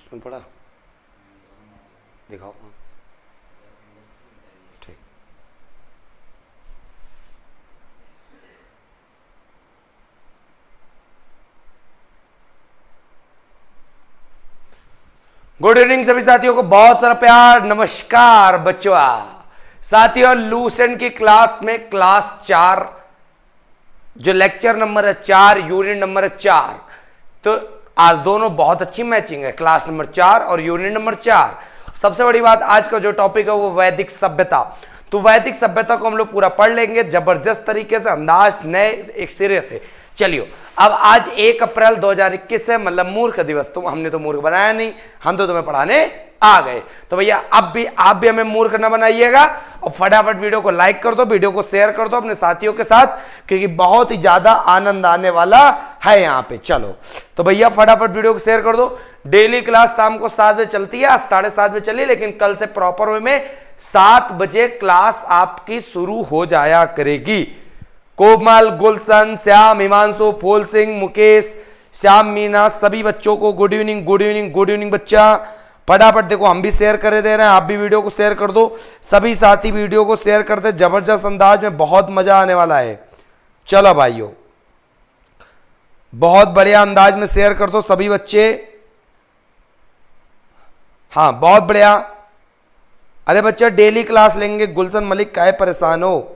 उसमें पढ़ा दिखाओ। ठीक, गुड इवनिंग सभी साथियों को, बहुत सारा प्यार, नमस्कार बच्चों। साथियों लूसेंट की क्लास में क्लास 4 जो लेक्चर नंबर है 4, यूनिट नंबर है 4, तो आज दोनों बहुत अच्छी मैचिंग है, क्लास नंबर 4 और यूनिट नंबर 4। सबसे बड़ी बात आज का जो टॉपिक है वो वैदिक सभ्यता। तो वैदिक सभ्यता को हम लोग पूरा पढ़ लेंगे जबरदस्त तरीके से, अंदाज नए एक सिरे से। चलिए अब आज 1 अप्रैल 2021 है, मतलब मूर्ख दिवस। तुम हमने तो मूर्ख बनाया नहीं, हम तो तुम्हें पढ़ाने आ गए। तो भैया अब भी आप भी हमें मूर्ख न बनाइएगा और फटाफट वीडियो को लाइक कर दो, वीडियो को शेयर कर दो अपने साथियों के साथ, क्योंकि बहुत ही ज्यादा आनंद आने वाला है यहाँ पे। चलो तो भैया फटाफट वीडियो को शेयर कर दो। डेली क्लास शाम को 7 बजे चलती है, आज 7:30 बजे चली, लेकिन कल से प्रॉपर वे में 7 बजे क्लास आपकी शुरू हो जाया करेगी। कोमल, गुलशन, श्याम, हिमांशु, फूल सिंह, मुकेश, श्याम, मीना, सभी बच्चों को good evening, good evening, good evening बच्चा। फटाफट देखो हम भी शेयर करे दे रहे हैं, आप भी वीडियो को शेयर कर दो, सभी साथी वीडियो को शेयर करते, जबरदस्त अंदाज में बहुत मजा आने वाला है। चलो भाइयों बहुत बढ़िया अंदाज में शेयर कर दो सभी बच्चे। हाँ बहुत बढ़िया। अरे बच्चा डेली क्लास लेंगे, गुलशन मलिक काहे परेशान हो?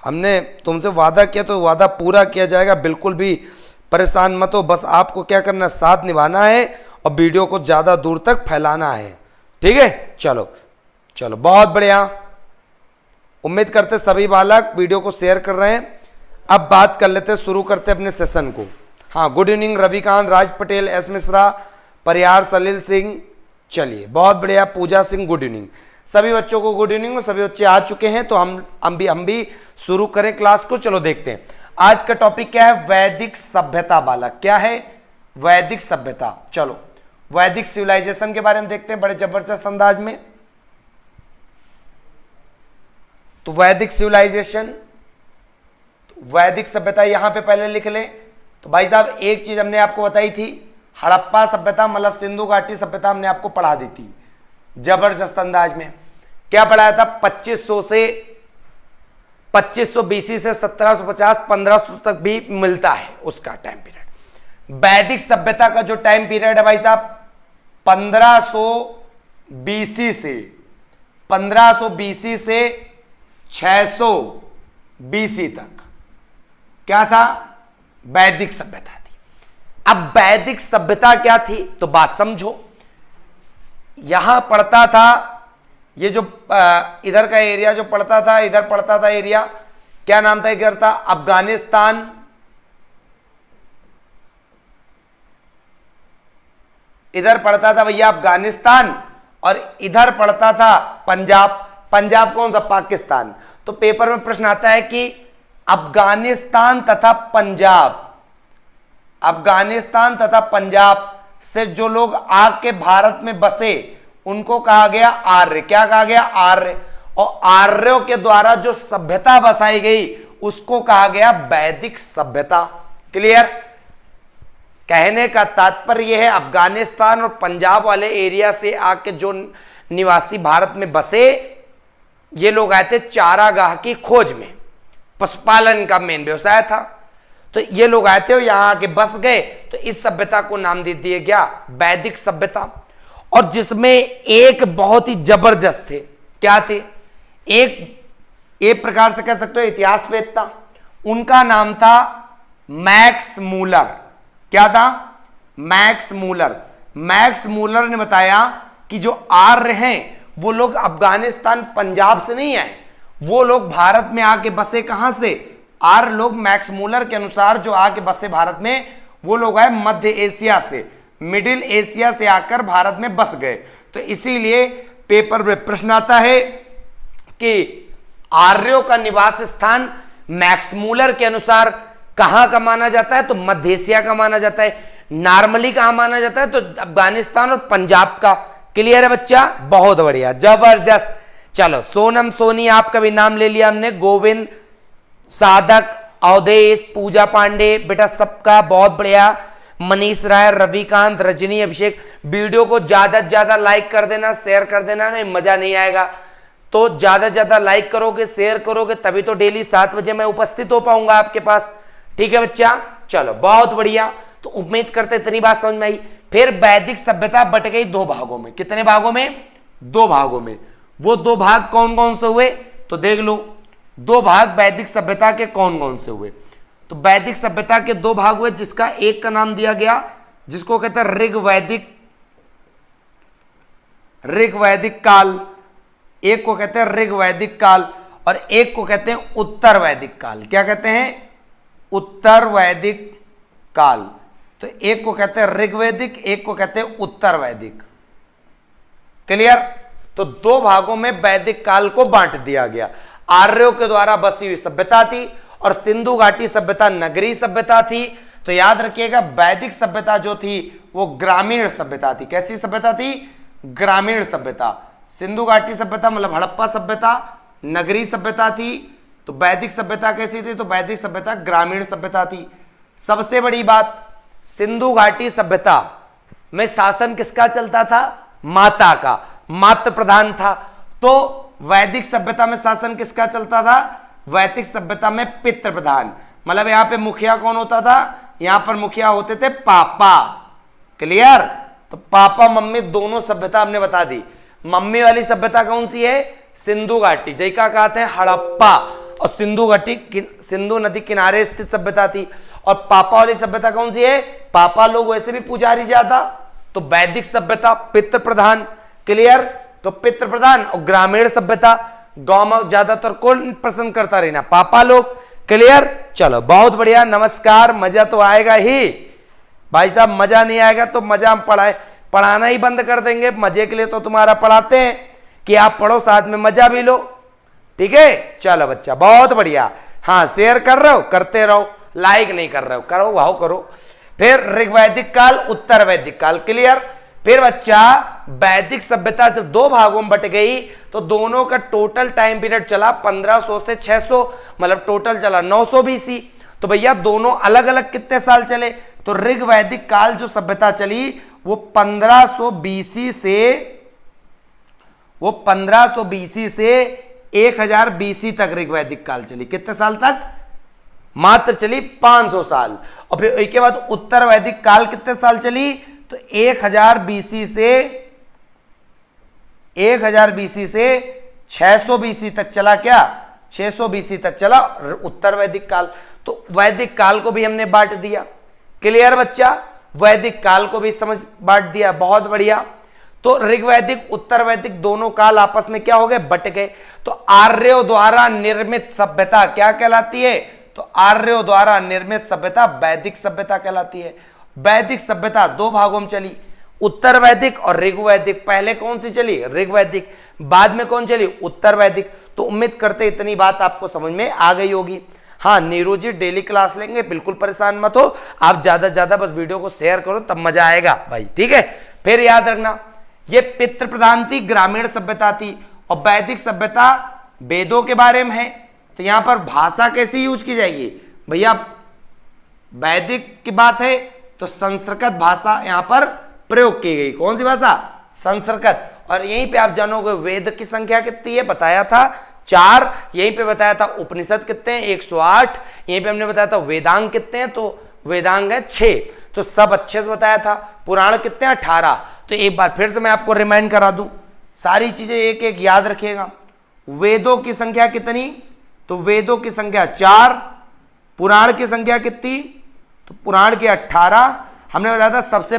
हमने तुमसे वादा किया तो वादा पूरा किया जाएगा, बिल्कुल भी परेशान मत हो। बस आपको क्या करना है, साथ निभाना है और वीडियो को ज्यादा दूर तक फैलाना है, ठीक है। चलो चलो बहुत बढ़िया, उम्मीद करते सभी बालक वीडियो को शेयर कर रहे हैं। अब बात कर लेते, शुरू करते अपने सेशन को। हाँ गुड इवनिंग रविकांत, राज पटेल, एस मिश्रा, परियार, सलील सिंह, चलिए बहुत बढ़िया, पूजा सिंह गुड इवनिंग। सभी बच्चों को गुड इवनिंग और सभी बच्चे आ चुके हैं, तो हम भी शुरू करें क्लास को। चलो देखते हैं आज का टॉपिक क्या है, वैदिक सभ्यता बालक। क्या है? वैदिक सभ्यता। चलो वैदिक सिविलाइजेशन के बारे में देखते हैं बड़े जबरदस्त अंदाज में। तो वैदिक सिविलाइजेशन, वैदिक सभ्यता यहां पे पहले लिख ले। तो भाई साहब एक चीज हमने आपको बताई थी, हड़प्पा सभ्यता मतलब सिंधु घाटी सभ्यता हमने आपको पढ़ा दी थी जबरदस्त अंदाज में। क्या पढ़ाया था? 2500 बीसी से 1750-1500 तक भी मिलता है उसका टाइम पीरियड। वैदिक सभ्यता का जो टाइम पीरियड है भाई साहब 1500 बीसी से 600 बीसी तक क्या था? वैदिक सभ्यता थी। अब वैदिक सभ्यता क्या थी तो बात समझो। यहां पड़ता था ये जो इधर का एरिया जो पड़ता था, इधर पड़ता था एरिया, क्या नाम था? इधर था अफगानिस्तान, इधर पड़ता था भैया अफगानिस्तान, और इधर पड़ता था पंजाब। पंजाब कौन सा? पाकिस्तान। तो पेपर में प्रश्न आता है कि अफगानिस्तान तथा पंजाब से जो लोग आके भारत में बसे उनको कहा गया आर्य। क्या कहा गया? आर्य। और आर्यों के द्वारा जो सभ्यता बसाई गई उसको कहा गया वैदिक सभ्यता। क्लियर? कहने का तात्पर्य यह है अफगानिस्तान और पंजाब वाले एरिया से आके जो निवासी भारत में बसे, ये लोग आए थे चारागाह की खोज में, पशुपालन का मेन व्यवसाय था। तो ये लोग आए थे और यहां आके बस गए, तो इस सभ्यता को नाम दे दिया गया वैदिक सभ्यता। और जिसमें एक बहुत ही जबरदस्त थे, क्या थे? एक प्रकार से कह सकते हो इतिहासवेत्ता, उनका नाम था मैक्स मूलर। क्या था? Max Muller. मैक्स मूलर ने बताया कि जो आर्य हैं वो लोग अफगानिस्तान पंजाब से नहीं आए, वो लोग भारत में आके बसे। कहां से? आर्य लोग मैक्स मूलर के अनुसार जो आके बसे भारत में, वो लोग आए मध्य एशिया से, मिडिल एशिया से आकर भारत में बस गए। तो इसीलिए पेपर में प्रश्न आता है कि आर्यों का निवास स्थान मैक्स मूलर के अनुसार कहां का माना जाता है? तो मध्य एशिया का माना जाता है। नॉर्मली कहां माना जाता है? तो अफगानिस्तान और पंजाब का। क्लियर है बच्चा? बहुत बढ़िया, जबरदस्त। चलो सोनम सोनी आपका भी नाम ले लिया हमने, गोविंद, साधक, अवधेश, पूजा पांडे, बेटा सबका बहुत बढ़िया। मनीष राय, रविकांत, रजनी, अभिषेक। वीडियो को ज्यादा से ज्यादा लाइक कर देना, शेयर कर देना, नहीं मजा नहीं आएगा। तो ज्यादा से ज्यादा लाइक करोगे, शेयर करोगे, तभी तो डेली 7 बजे मैं उपस्थित हो पाऊंगा आपके पास। ठीक है बच्चा, चलो बहुत बढ़िया। तो उम्मीद करते इतनी बात समझ में आई। फिर वैदिक सभ्यता बट गई 2 भागों में। कितने भागों में? 2 भागों में। वो 2 भाग कौन कौन से हुए तो देख लो। 2 भाग वैदिक सभ्यता के कौन कौन से हुए? तो वैदिक सभ्यता के 2 भाग हुए, जिसका एक का नाम दिया गया, जिसको कहते हैं ऋग्वैदिक काल। एक को कहते हैं ऋग्वैदिक काल और एक को कहते हैं उत्तर वैदिक काल। क्या कहते हैं? उत्तर वैदिक काल। तो एक को कहते हैं ऋग्वैदिक, एक को कहते हैं उत्तर वैदिक। क्लियर? तो 2 भागों में वैदिक काल को बांट दिया गया। आर्यों के द्वारा बसी हुई सभ्यता थी और सिंधु घाटी सभ्यता नगरीय सभ्यता थी। तो याद रखिएगा, वैदिक सभ्यता जो थी वो ग्रामीण सभ्यता थी। कैसी सभ्यता थी? ग्रामीण सभ्यता। सिंधु घाटी सभ्यता मतलब हड़प्पा सभ्यता नगरीय सभ्यता थी। तो वैदिक सभ्यता कैसी थी? तो वैदिक सभ्यता ग्रामीण सभ्यता थी। सबसे बड़ी बात, सिंधु घाटी सभ्यता में शासन किसका चलता था? माता का, मातृ प्रधान था। तो वैदिक सभ्यता में शासन किसका चलता था? वैदिक सभ्यता में पितृ प्रधान। मतलब यहां पे मुखिया कौन होता था? यहां पर मुखिया होते थे पापा। क्लियर? तो पापा मम्मी दोनों सभ्यता हमने बता दी। मम्मी वाली सभ्यता कौन सी है? सिंधु घाटी, जय का कहते हैं हड़प्पा। और सिंधु घाटी सिंधु नदी किनारे स्थित सभ्यता थी। और पापा वाली सभ्यता कौन सी है? पापा लोग वैसे भी पुजारी ज्यादा, तो वैदिक सभ्यता पितृ प्रधान। क्लियर? तो पितृ प्रधान। और ग्रामीण सभ्यता, गांव में ज्यादातर कौन पसंद करता रहना? पापा लोग। क्लियर? चलो बहुत बढ़िया, नमस्कार। मजा तो आएगा ही भाई साहब, मजा नहीं आएगा तो मजा हम पढ़ाना ही बंद कर देंगे। मजे के लिए तो तुम्हारा पढ़ाते हैं कि आप पढ़ो, साथ में मजा भी लो। ठीक है, चलो बच्चा बहुत बढ़िया। हाँ, शेयर कर रहे हो, करते रहो, लाइक नहीं कर रहे हो, करो वाह करो। फिर ऋग्वैदिक काल, उत्तर वैदिक काल। क्लियर? फिर बच्चा वैदिक सभ्यता जब 2 भागों में बट गई तो दोनों का टोटल टाइम पीरियड चला 1500 से 600, मतलब टोटल चला 900 BC। तो भैया दोनों अलग अलग कितने साल चले? तो ऋग्वैदिक काल जो सभ्यता चली वो 1500 BC से 1000 BC तक ऋग्वैदिक काल चली। कितने साल तक? मात्र चली 500 साल। और फिर इसके बाद उत्तर वैदिक काल कितने साल चली? तो 1000 BC से 600 BC तक चला। क्या? 600 BC तक चला उत्तर वैदिक काल। तो वैदिक काल को भी हमने बांट दिया। क्लियर बच्चा? वैदिक काल को भी समझ बांट दिया, बहुत बढ़िया। तो ऋग्वैदिक उत्तर वैदिक दोनों काल आपस में क्या हो गए? बट गए। तो आर्यों द्वारा निर्मित सभ्यता क्या कहलाती है? तो आर्यों द्वारा निर्मित सभ्यता वैदिक सभ्यता कहलाती है। वैदिक सभ्यता 2 भागों में चली, उत्तर वैदिक और ऋग्वैदिक। पहले कौन सी चली? ऋग्वैदिक। बाद में कौन चली? उत्तर वैदिक। तो उम्मीद करते इतनी बात आपको समझ में आ गई होगी। हाँ, नीरू जी डेली क्लास लेंगे, बिल्कुल परेशान मत हो। आप ज्यादा से ज्यादा बस वीडियो को शेयर करो, तब मजा आएगा भाई। ठीक है? फिर याद रखना, ये पितृ प्रधान थी, ग्रामीण सभ्यता थी। और वैदिक सभ्यता वेदों के बारे में है। तो यहां पर भाषा कैसी यूज की जाएगी? भैया वैदिक की बात है तो संस्कृत भाषा यहां पर प्रयोग की गई। कौन सी भाषा? संस्कृत। और यहीं पे आप जानोगे वेद की संख्या कितनी है, बताया था 4। यहीं पे बताया था उपनिषद कितने हैं, 108। यहीं पे हमने बताया था वेदांग कितने हैं, तो वेदांग है 6। तो सब अच्छे से बताया था। पुराण कितने हैं? 18। तो एक बार फिर से मैं आपको रिमाइंड करा दूं, सारी चीजें एक एक याद रखिएगा। वेदों की संख्या कितनी? तो वेदों की संख्या 4। पुराण की संख्या कितनी? तो पुराण की 18। हमने बताया था सबसे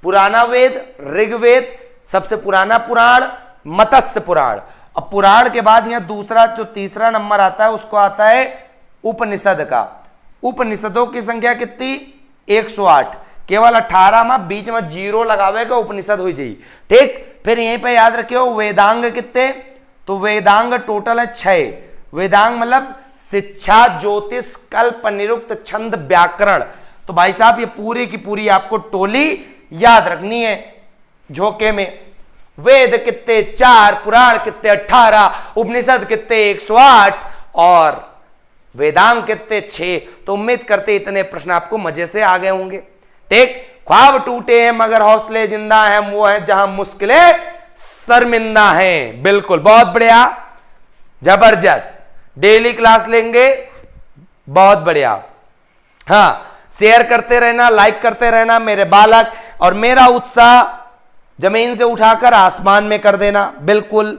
पुराना वेद ऋग्वेद, सबसे पुराना पुराण मत्स्य पुराण। अब पुराण के बाद यहां दूसरा जो तीसरा नंबर आता है उसको आता है उपनिषद का। उपनिषदों की संख्या कितनी? 108। केवल 18 में बीच में 0 लगावेगा, उपनिषद हो जाएगी। ठीक? फिर यहीं पे याद रखियो वेदांग कितने? तो वेदांग टोटल है 6। वेदांग मतलब शिक्षा, ज्योतिष, कल्प, निरुक्त, छंद, व्याकरण। तो भाई साहब ये पूरी की पूरी आपको टोली याद रखनी है झोंके में। वेद कितने? 4। पुराण कितने? 18। उपनिषद कितने? 108। और वेदांग कितने? 6। तो उम्मीद करते इतने प्रश्न आपको मजे से आ गए होंगे। ठीक। ख्वाब टूटे हैं मगर हौसले जिंदा हैं, वो है जहां मुश्किलें शर्मिंदा हैं। बिल्कुल, बहुत बढ़िया, जबरदस्त। डेली क्लास लेंगे, बहुत बढ़िया। हाँ, शेयर करते रहना, लाइक करते रहना मेरे बालक, और मेरा उत्साह जमीन से उठाकर आसमान में कर देना। बिल्कुल,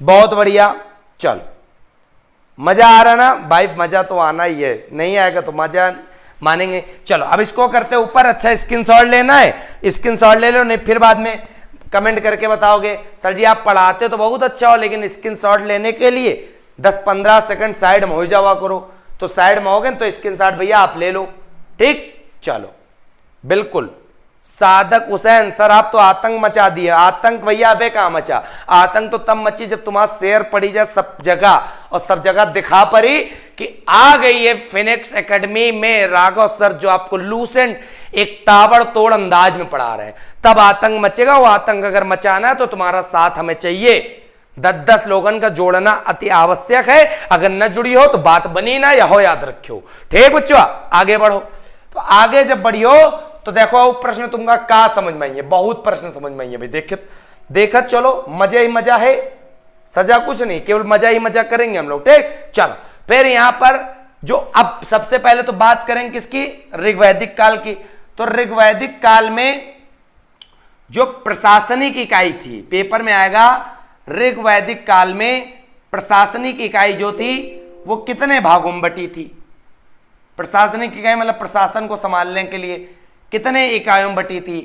बहुत बढ़िया। चलो, मजा आ रहा ना भाई? मजा तो आना ही है, नहीं आएगा तो मजा मानेंगे। चलो अब इसको करते ऊपर। अच्छा, स्क्रीनशॉट लेना है, स्क्रीनशॉट ले लो, नहीं फिर बाद में कमेंट करके बताओगे सर जी आप पढ़ाते तो बहुत अच्छा हो, लेकिन स्क्रीनशॉट लेने के लिए 10-15 सेकंड साइड में हो जावा करो। तो साइड में होगे तो स्क्रीनशॉट भैया आप ले लो, ठीक। चलो, बिल्कुल। सादक हुसैन सर आप तो आतंक मचा दिए। आतंक भैया अबे कहां मचा? आतंक तो तब मची जब तुम्हारा शेयर पड़ी जाए सब जगह, और सब जगह दिखा पड़ी कि आ गई है फिनिक्स एकेडमी में राघव सर, जो आपको लूसेंट एक ताबड़तोड़ अंदाज में पढ़ा रहे हैं। तब आतंक मचेगा। वो आतंक अगर मचाना है तो तुम्हारा साथ हमें चाहिए। 10-10 लोगन का जोड़ना अति आवश्यक है। अगर न जुड़ी हो तो बात बनी ना, या हो याद रखियो, ठीक बच्चों। आगे बढ़ो। तो आगे जब बढ़ियो तो देखो वो प्रश्न तुमका का समझ में आएंगे, बहुत प्रश्न समझ में आएंगे भाई। देखत चलो, मजा ही मजा है, सजा कुछ नहीं, केवल मजा ही मजा करेंगे हम लोग, ठीक। चलो फिर यहां पर जो अब सबसे पहले तो बात करेंगे किसकी? ऋग्वैदिक काल की। तो ऋग्वैदिक काल में जो प्रशासनिक इकाई थी, पेपर में आएगा, ऋग्वैदिक काल में प्रशासनिक इकाई जो थी वो कितने भागों में बटी थी? प्रशासनिक इकाई मतलब प्रशासन को संभालने के लिए कितने इकाइयों में बटी थी?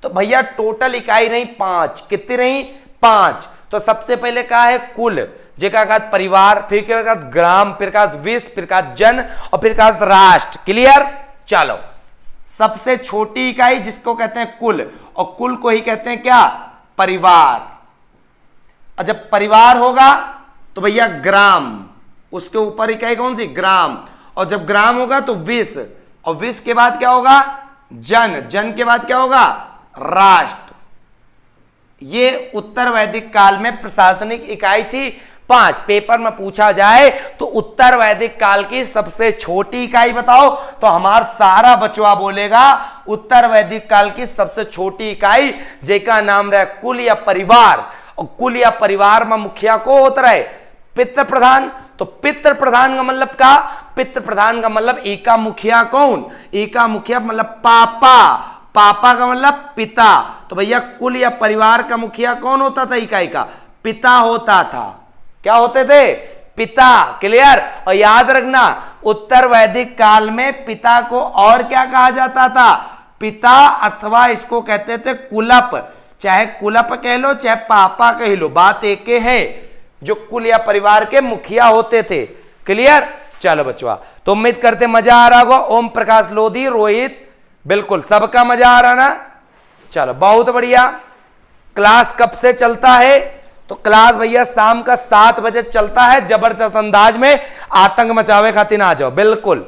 तो भैया टोटल इकाई नहीं 5। कितनी रही? 5। तो सबसे पहले कहा है कुल, जेका का परिवार, फिर क्या का ग्राम, फिर का विश्व, फिर का जन, और फिर का राष्ट्र। क्लियर? चलो, सबसे छोटी इकाई जिसको कहते हैं कुल, और कुल को ही कहते हैं क्या? परिवार। और जब परिवार होगा तो भैया ग्राम, उसके ऊपर इकाई कौन सी? ग्राम। और जब ग्राम होगा तो विश्व, और विश्व के बाद क्या होगा? जन, जन के बाद क्या होगा? राष्ट्र। ये उत्तर वैदिक काल में प्रशासनिक इकाई थी 5। पेपर में पूछा जाए तो उत्तर वैदिक काल की सबसे छोटी इकाई बताओ, तो हमारा सारा बचवा बोलेगा उत्तर वैदिक काल की सबसे छोटी इकाई, जेका नाम रहे कुल या परिवार। और कुल या परिवार में मुखिया को होता रहे पितृ प्रधान। तो पितृ प्रधान का मतलब का? पितृ प्रधान का मतलब एका मुखिया कौन? एका मुखिया मतलब पापा। पापा का मतलब पिता। तो भैया कुल या परिवार का मुखिया कौन होता था? इकाई का पिता होता था। क्या होते थे? पिता। क्लियर? और याद रखना उत्तर वैदिक काल में पिता को और क्या कहा जाता था? पिता, अथवा इसको कहते थे कुलप। चाहे कुलप कह लो चाहे पापा कह लो, बात एक के है। जो कुल या परिवार के मुखिया होते थे। क्लियर? चलो बच्चों, तो उम्मीद करते मजा आ रहा होगा। ओम प्रकाश लोधी, रोहित, बिल्कुल सबका मजा आ रहा ना? चलो बहुत बढ़िया। क्लास कब से चलता है? तो क्लास भैया शाम का 7 बजे चलता है। जबरदस्त अंदाज में आतंक मचावे खातिर आ जाओ। बिल्कुल।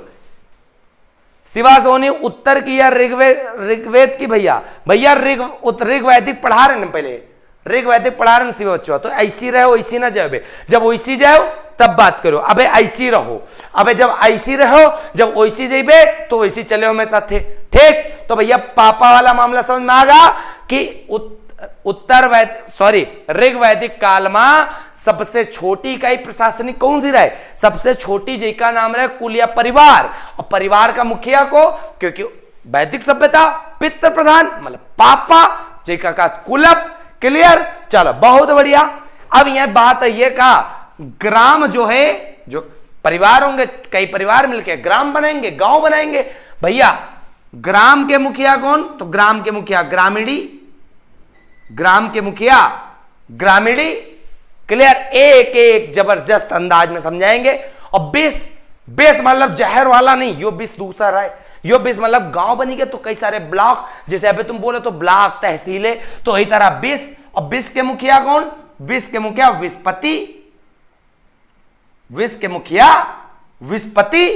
शिवा सोनी उत्तर की या ऋग्वेद की? भैया ऋग्वैदिक पढ़ा रहे ना, पहले ऋग्वैदिक पढ़ा रहे शिवा बच्चों। तो ऐसी रहो, ऐसी ना जाओ। जब वैसी जाओ तब बात करो। अबे ऐसी रहो, अबे जब ऐसी रहो, जब वैसी जाइबे तो वैसी चले हो मेरे साथ, ठीक। तो भैया पापा वाला मामला समझ में आ गया कि ऋग्वैदिक काल में सबसे छोटी इकाई प्रशासनिक कौन सी रहे? सबसे छोटी जिका नाम रहे कुल या परिवार। और परिवार का मुखिया को, क्योंकि वैदिक सभ्यता पितृ प्रधान मतलब पापा, जिका का कुलप। क्लियर? चलो बहुत बढ़िया। अब यह बात है ये का ग्राम जो है, जो परिवार होंगे, कई परिवार मिलकर ग्राम बनाएंगे, गांव बनाएंगे। भैया ग्राम के मुखिया कौन? तो ग्राम के मुखिया ग्रामीणी, ग्राम के मुखिया ग्रामीणी। क्लियर? एक एक जबरदस्त अंदाज में समझाएंगे। और बेस मतलब जहर वाला नहीं, यो बेस दूसरा है। यो बेस मतलब गांव बनी गए तो कई सारे ब्लॉक, जैसे अभी तुम बोले तो ब्लॉक, तहसीलें, तो इसी तरह बेस। और बेस के मुखिया कौन? बेस के मुखिया विस्पति, विश्व के मुखिया विस्पति।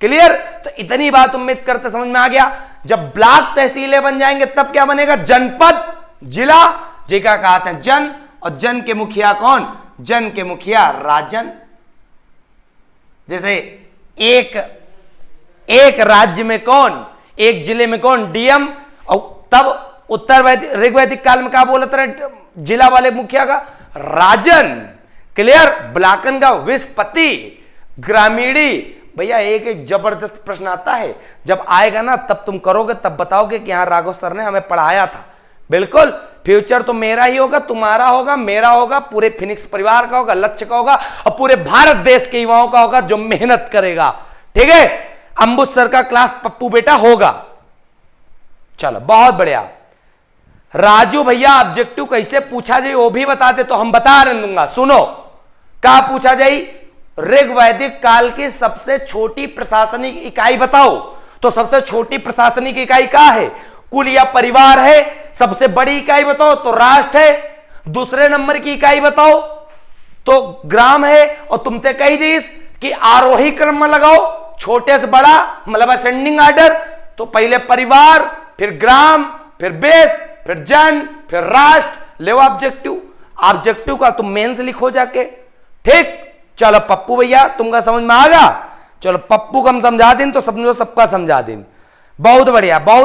क्लियर? तो इतनी बात उम्मीद करते समझ में आ गया। जब ब्लॉक तहसीलें बन जाएंगे तब क्या बनेगा? जनपद, जिला, जिका कहते हैं जन। और जन के मुखिया कौन? जन के मुखिया राजन। जैसे एक राज्य में कौन? एक जिले में कौन, डीएम। और तब उत्तर वैदिक ऋग्वैदिक काल में क्या बोलते रहे जिला वाले मुखिया का, राजन। क्लियर। ब्लाकन का विस्पति, ग्रामीणी। भैया एक एक जबरदस्त प्रश्न आता है, जब आएगा ना तब तुम करोगे, तब बताओगे कि यहां राघव सर ने हमें पढ़ाया था। बिल्कुल, फ्यूचर तो मेरा ही होगा, तुम्हारा होगा, मेरा होगा, पूरे फिनिक्स परिवार का होगा, लक्ष्य का होगा, और पूरे भारत देश के युवाओं का होगा जो मेहनत करेगा। ठीक है, अंबुज सर का क्लास पप्पू बेटा होगा। चलो बहुत बढ़िया। राजू भैया ऑब्जेक्टिव कैसे पूछा जाए वो भी बता दे, तो हम बता रहे दूंगा। सुनो, क्या पूछा जाए, ऋग्वैदिक काल की सबसे छोटी प्रशासनिक इकाई बताओ। तो सबसे छोटी प्रशासनिक इकाई क्या है, कुल या परिवार है। सबसे बड़ी इकाई बताओ तो राष्ट्र है। दूसरे नंबर की इकाई बताओ तो ग्राम है। और तुम ते कही दीस कि आरोही क्रम में लगाओ, छोटे से बड़ा मतलब असेंडिंग ऑर्डर। तो पहले परिवार, फिर ग्राम, फिर बेस, फिर जन, फिर राष्ट्र। ले ऑब्जेक्टिव, ऑब्जेक्टिव का तुम मेंस लिखो जाके। ठीक, चलो पप्पू भैया तुमका समझ में आ गया। चलो पप्पू को हम समझा दिन तो समझो सबका समझा दिन। बहुत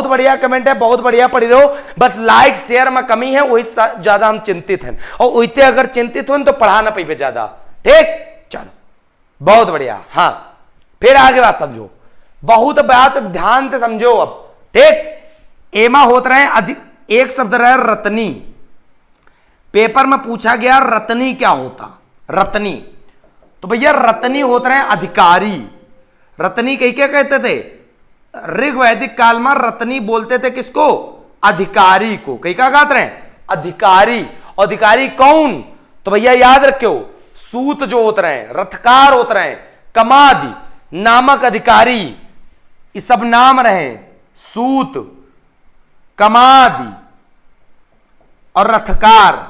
बढ़िया कमेंट है, बहुत बढ़िया पढ़ी रहो। बस लाइक शेयर में कमी है, वही ज्यादा हम चिंतित हैं। और वही अगर चिंतित हो तो पढ़ाना पे ज्यादा। ठीक, चलो बहुत बढ़िया। हाँ, फिर आगे बात समझो, बहुत बात ध्यान से समझो अब। ठीक, एमा होता रहे अधिक, एक शब्द रहे रत्नी। पेपर में पूछा गया रत्नी क्या होता, रत्नी। तो भैया रत्नी होता रहे अधिकारी। रत्नी कहीं क्या कहते थे, ऋग्वैदिक काल में रत्नी बोलते थे किसको, अधिकारी को। कहीं क्या कहते रहे, अधिकारी। अधिकारी कौन, तो भैया याद रखो, सूत जो होते रहे, रथकार होते रहे, कमादि नामक अधिकारी, ये सब नाम रहे। सूत, कमादि और रथकार,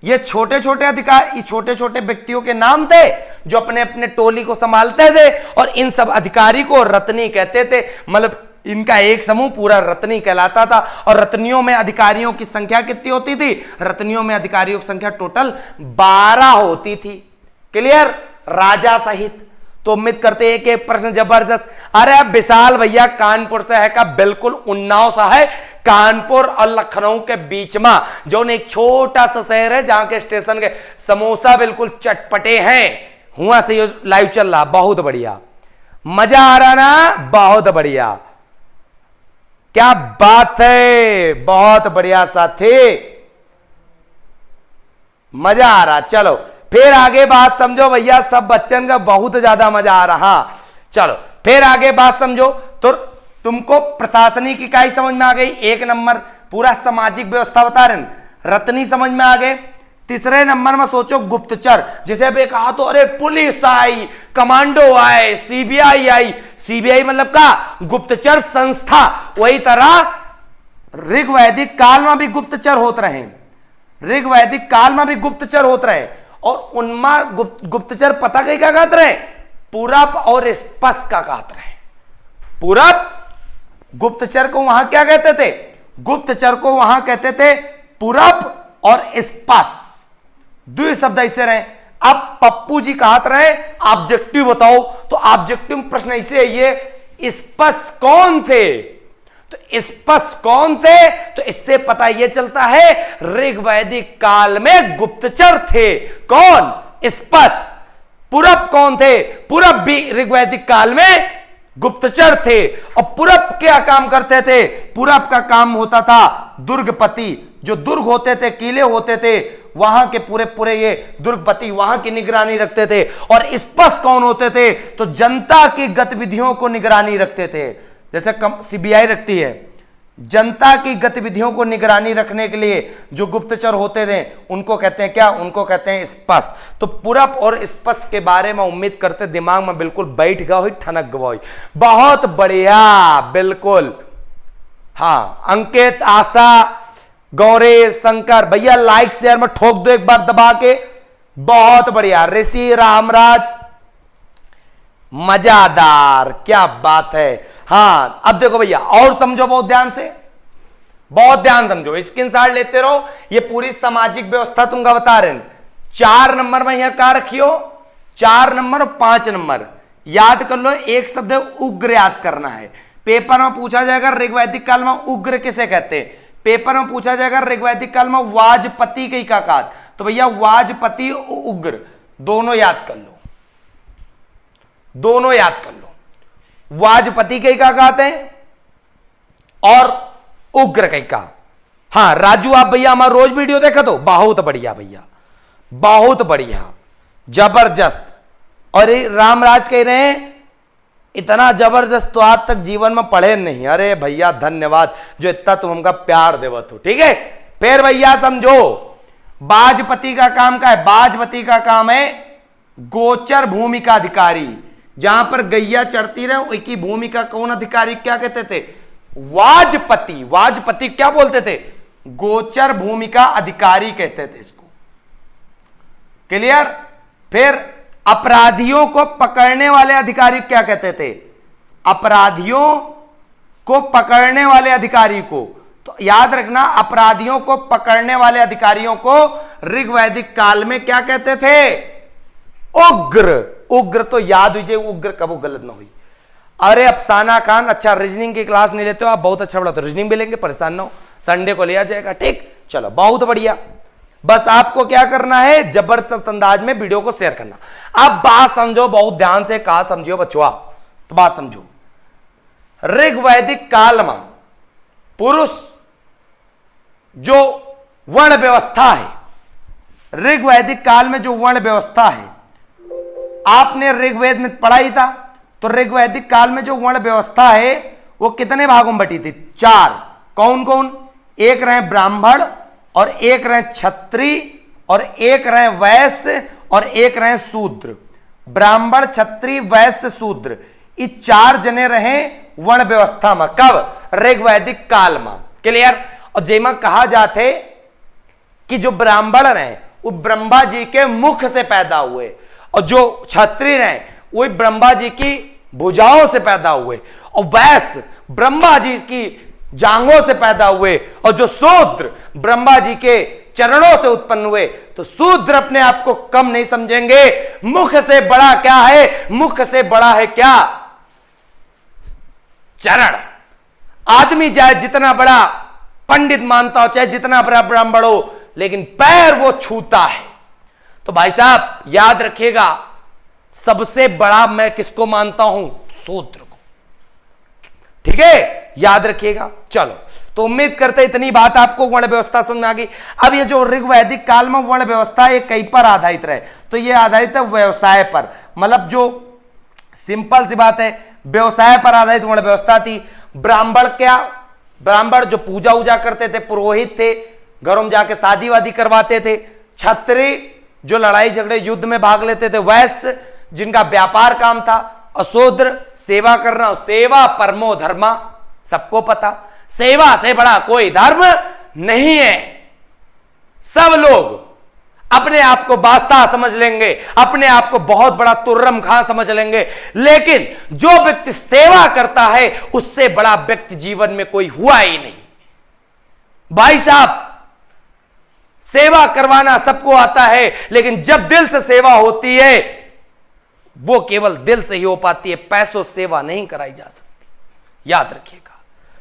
ये छोटे छोटे अधिकार, ये छोटे छोटे व्यक्तियों के नाम थे जो अपने अपने टोली को संभालते थे। और इन सब अधिकारी को रत्नी कहते थे। मतलब इनका एक समूह पूरा रत्नी कहलाता था। और रत्नियों में अधिकारियों की संख्या कितनी होती थी, रत्नियों में अधिकारियों की संख्या टोटल 12 होती थी। क्लियर, राजा सहित। तो उम्मीद करते हैं कि प्रश्न जबरदस्त। अरे अब विशाल भैया कानपुर से है का, बिल्कुल उन्नाव सा है। कानपुर और लखनऊ के बीच में जो एक छोटा सा शहर है जहां के स्टेशन के समोसा बिल्कुल चटपटे हैं, वहां से ये लाइव चल रहा। बहुत बढ़िया, मजा आ रहा ना, बहुत बढ़िया, क्या बात है, बहुत बढ़िया साथी, मजा आ रहा। चलो फिर आगे बात समझो भैया, सब बच्चन का बहुत ज्यादा मजा आ रहा। चलो फिर आगे बात समझो। तो तुमको प्रशासनिक इकाई समझ में आ गई, एक नंबर पूरा सामाजिक व्यवस्था बता रहे, रत्नी समझ में आ गए। तीसरे नंबर में सोचो गुप्तचर, जैसे अभी कहा तो अरे पुलिस आई, कमांडो आए, सीबीआई आई। सीबीआई मतलब का गुप्तचर संस्था। वही तरह ऋग्वैदिक काल में भी गुप्तचर होते रहे, ऋग्वैदिक काल में भी गुप्तचर होते रहे। और उनमें गुप्तचर पता कहीं क्या कहते रहे, पूरब और स्पष्ट का कहते रहे। पूरब, गुप्तचर को वहां क्या कहते थे, गुप्तचर को वहां कहते थे पूरब और स्पष्ट, दो शब्द ऐसे रहे। अब पप्पू जी कहते रहे ऑब्जेक्टिव बताओ, तो ऑब्जेक्टिव प्रश्न ऐसे है, ये स्पष्ट कौन थे, तो स्पष्ट कौन थे, तो इससे पता यह चलता है ऋग्वैदिक काल में गुप्तचर थे। कौन, स्पष्ट। पूरब कौन थे, पूरब भी ऋग्वैदिक काल में गुप्तचर थे। और पूरब क्या काम करते थे, पूरब का काम होता था दुर्गपति। जो दुर्ग होते थे, किले होते थे, वहां के पूरे पूरे ये दुर्गपति वहां की निगरानी रखते थे। और स्पष्ट कौन होते थे, तो जनता की गतिविधियों को निगरानी रखते थे। जैसे सीबीआई रखती है, जनता की गतिविधियों को निगरानी रखने के लिए जो गुप्तचर होते थे उनको कहते हैं क्या, उनको कहते हैं स्पष्ट। तो पूरब और स्पष्ट के बारे में उम्मीद करते दिमाग में बिल्कुल बैठ गया हो, ठनक गया हो। बहुत बढ़िया, बिल्कुल। हाँ, अंकित, आशा, गौरी, शंकर भैया लाइक शेयर में ठोक दो एक बार दबा के। बहुत बढ़िया, ऋषि, रामराज, मजादार, क्या बात है। हाँ, अब देखो भैया और समझो बहुत ध्यान से, बहुत ध्यान समझो, स्क्रीनशॉट लेते रहो। ये पूरी सामाजिक व्यवस्था तुमको बता रहे हैं। 4 नंबर में यहां क्या रखियो, 4 नंबर और 5 नंबर याद कर लो। एक शब्द है उग्र, याद करना है। पेपर में पूछा जाएगा ऋग्वैदिक काल में उग्र किसे कहते हैं, पेपर में पूछा जाएगा ऋग्वैदिक काल में वाजपति कई का कात, तो भैया वाजपति उग्र दोनों याद कर लो, दोनों याद कर लो। वाजपति कई का कात है और उग्र कई का। हाँ राजू आप भैया हमारा रोज वीडियो देखा तो बहुत बढ़िया भैया, बहुत बढ़िया, जबरदस्त। और रामराज कह रहे हैं इतना जबरदस्त तो आज तक जीवन में पढ़े नहीं। अरे भैया धन्यवाद जो इतना तुम हमका प्यार देवत हो। ठीक है फिर भैया समझो बाजपति का काम क्या है, बाजपति का काम है गोचर भूमि का अधिकारी, जहां पर गैया चढ़ती रहे उसकी भूमि का कौन अधिकारी क्या कहते थे, वाजपति। वाजपति क्या बोलते थे, गोचर भूमि का अधिकारी कहते थे इसको। क्लियर। फिर अपराधियों को पकड़ने वाले अधिकारी क्या कहते थे, अपराधियों को पकड़ने वाले अधिकारी को, तो याद रखना अपराधियों को पकड़ने वाले अधिकारियों को ऋग्वैदिक काल में क्या कहते थे, उग्र। उग्र तो याद हुई, उग्र कब गलत ना हुई। अरे अफसाना खान अच्छा रीजनिंग की क्लास नहीं लेते हो आप, बहुत अच्छा पढ़ाते हो, रीजनिंग भी लेंगे परेशान ना हो, संडे को लिया जाएगा। ठीक चलो बहुत बढ़िया। बस आपको क्या करना है, जबरदस्त अंदाज में वीडियो को शेयर करना। अब बात समझो बहुत ध्यान से, कहा समझियो बच्चों आप, तो बात समझो। ऋग्वैदिक काल में पुरुष जो वर्ण व्यवस्था है, ऋग्वैदिक काल में जो वर्ण व्यवस्था है आपने ऋग्वेद में पढ़ा ही था, तो ऋग्वैदिक काल में जो वर्ण व्यवस्था है वो कितने भागों में बटी थी, 4। कौन कौन, एक रहे ब्राह्मण और एक रहे क्षत्रिय और एक रहे वैश्य और एक रहे शूद्र। ब्राह्मण क्षत्रिय वैश्य शूद्र ये 4 जने रहे वर्ण व्यवस्था में, कब, ऋग्वैदिक काल में। क्लियर। और जेमा कहा जाते कि जो ब्राह्मण रहे वो ब्रह्मा जी के मुख से पैदा हुए और जो क्षत्रिय रहे वो ब्रह्मा जी की भुजाओं से पैदा हुए और वैश्य ब्रह्मा जी की जांघों से पैदा हुए और जो शूद्र ब्रह्मा जी के चरणों से उत्पन्न हुए। तो शूद्र अपने आप को कम नहीं समझेंगे, मुख से बड़ा क्या है, मुख से बड़ा है क्या, चरण। आदमी चाहे जितना बड़ा पंडित मानता हो, चाहे जितना बड़ा ब्राह्मण हो, लेकिन पैर वो छूता है। तो भाई साहब याद रखिएगा सबसे बड़ा मैं किसको मानता हूं, शूद्र को। ठीक है याद रखिएगा। चलो तो उम्मीद करते इतनी बात आपको वर्ण व्यवस्था समझ में आ गई। अब ये जो ऋग्वैदिक काल में वर्ण व्यवस्था है कई पर आधारित रहे, तो ये आधारित है व्यवसाय पर, मतलब जो सिंपल सी बात है व्यवसाय पर आधारित वर्ण व्यवस्था थी। ब्राह्मण क्या, ब्राह्मण जो पूजा वूजा करते थे, पुरोहित थे, घरों में जाके शादी वादी करवाते थे। क्षत्रिय जो लड़ाई झगड़े युद्ध में भाग लेते थे। वैश्य जिनका व्यापार काम था। और शूद्र सेवा करना, सेवा परमो धर्मा, सबको पता सेवा से बड़ा कोई धर्म नहीं है। सब लोग अपने आप को बादशाह समझ लेंगे, अपने आप को बहुत बड़ा तुर्रम खां समझ लेंगे, लेकिन जो व्यक्ति सेवा करता है उससे बड़ा व्यक्ति जीवन में कोई हुआ ही नहीं। भाई साहब सेवा करवाना सबको आता है, लेकिन जब दिल से सेवा होती है वो केवल दिल से ही हो पाती है, पैसों से सेवा नहीं कराई जा सकती, याद रखिएगा।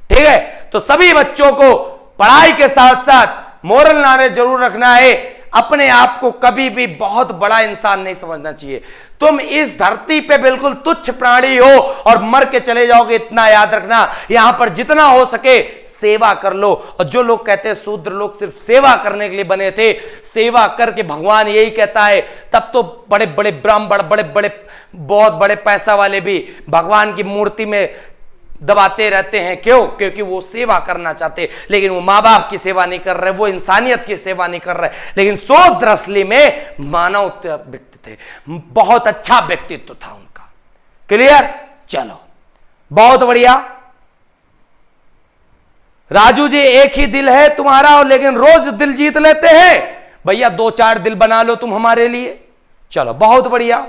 ठीक है तो सभी बच्चों को पढ़ाई के साथ साथ मोरल नॉलेज जरूर रखना है। अपने आप को कभी भी बहुत बड़ा इंसान नहीं समझना चाहिए। तुम इस धरती पे बिल्कुल तुच्छ प्राणी हो और मर के चले जाओगे, इतना याद रखना। यहां पर जितना हो सके सेवा कर लो। और जो लोग कहते हैं शूद्र लोग सिर्फ सेवा करने के लिए बने थे, सेवा करके भगवान यही कहता है, तब तो बड़े बड़े ब्राह्मण, बड़े बड़े बहुत बड़े पैसा वाले भी भगवान की मूर्ति में दबाते रहते हैं। क्यों? क्योंकि वो सेवा करना चाहते, लेकिन वो माँ बाप की सेवा नहीं कर रहे, वो इंसानियत की सेवा नहीं कर रहे। लेकिन शूद्र असली में मानव व्यक्ति थे, बहुत अच्छा व्यक्तित्व था उनका। क्लियर? चलो बहुत बढ़िया। राजू जी एक ही दिल है तुम्हारा, और लेकिन रोज दिल जीत लेते हैं। भैया 2-4 दिल बना लो तुम हमारे लिए। चलो बहुत बढ़िया,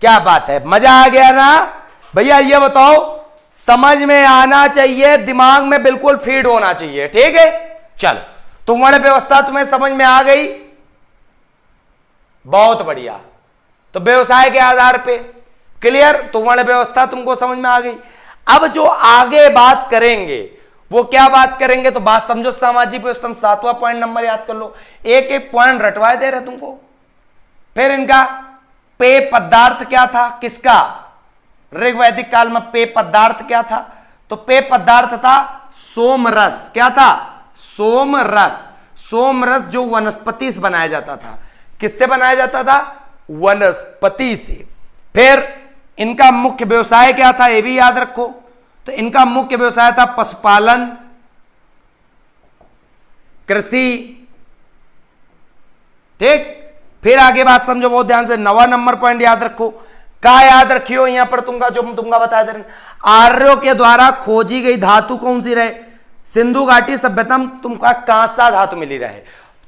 क्या बात है, मजा आ गया ना भैया। ये बताओ समझ में आना चाहिए, दिमाग में बिल्कुल फीड होना चाहिए। ठीक है चलो तो वर्ण व्यवस्था तुम्हें समझ में आ गई, बहुत बढ़िया। तो व्यवसाय के आधार पे क्लियर? तो वर्ण व्यवस्था तुमको समझ में आ गई। अब जो आगे बात करेंगे वो क्या बात करेंगे, तो बात समझो। सामाजिक व्यवस्था 7वां पॉइंट नंबर याद कर लो, एक एक पॉइंट रटवाए दे रहे तुमको। फिर इनका पेय पदार्थ क्या था, किसका? ऋग्वैदिक काल में पेय पदार्थ क्या था? तो पेय पदार्थ था सोमरस। क्या था? सोमरस। सोमरस जो वनस्पति से बनाया जाता था। किससे बनाया जाता था? वनस्पति से। फिर इनका मुख्य व्यवसाय क्या था, ये भी याद रखो। तो इनका मुख्य व्यवसाय था पशुपालन, कृषि। ठीक, फिर आगे बात समझो बहुत ध्यान से। 9वां नंबर पॉइंट याद रखो। क्या याद रखियो यहां पर तुमका, जो तुमका बता दे रहे, आर्यों के द्वारा खोजी गई धातु कौन सी रहे? सिंधु घाटी सभ्यता में तुमका कांसा धातु मिली रहे।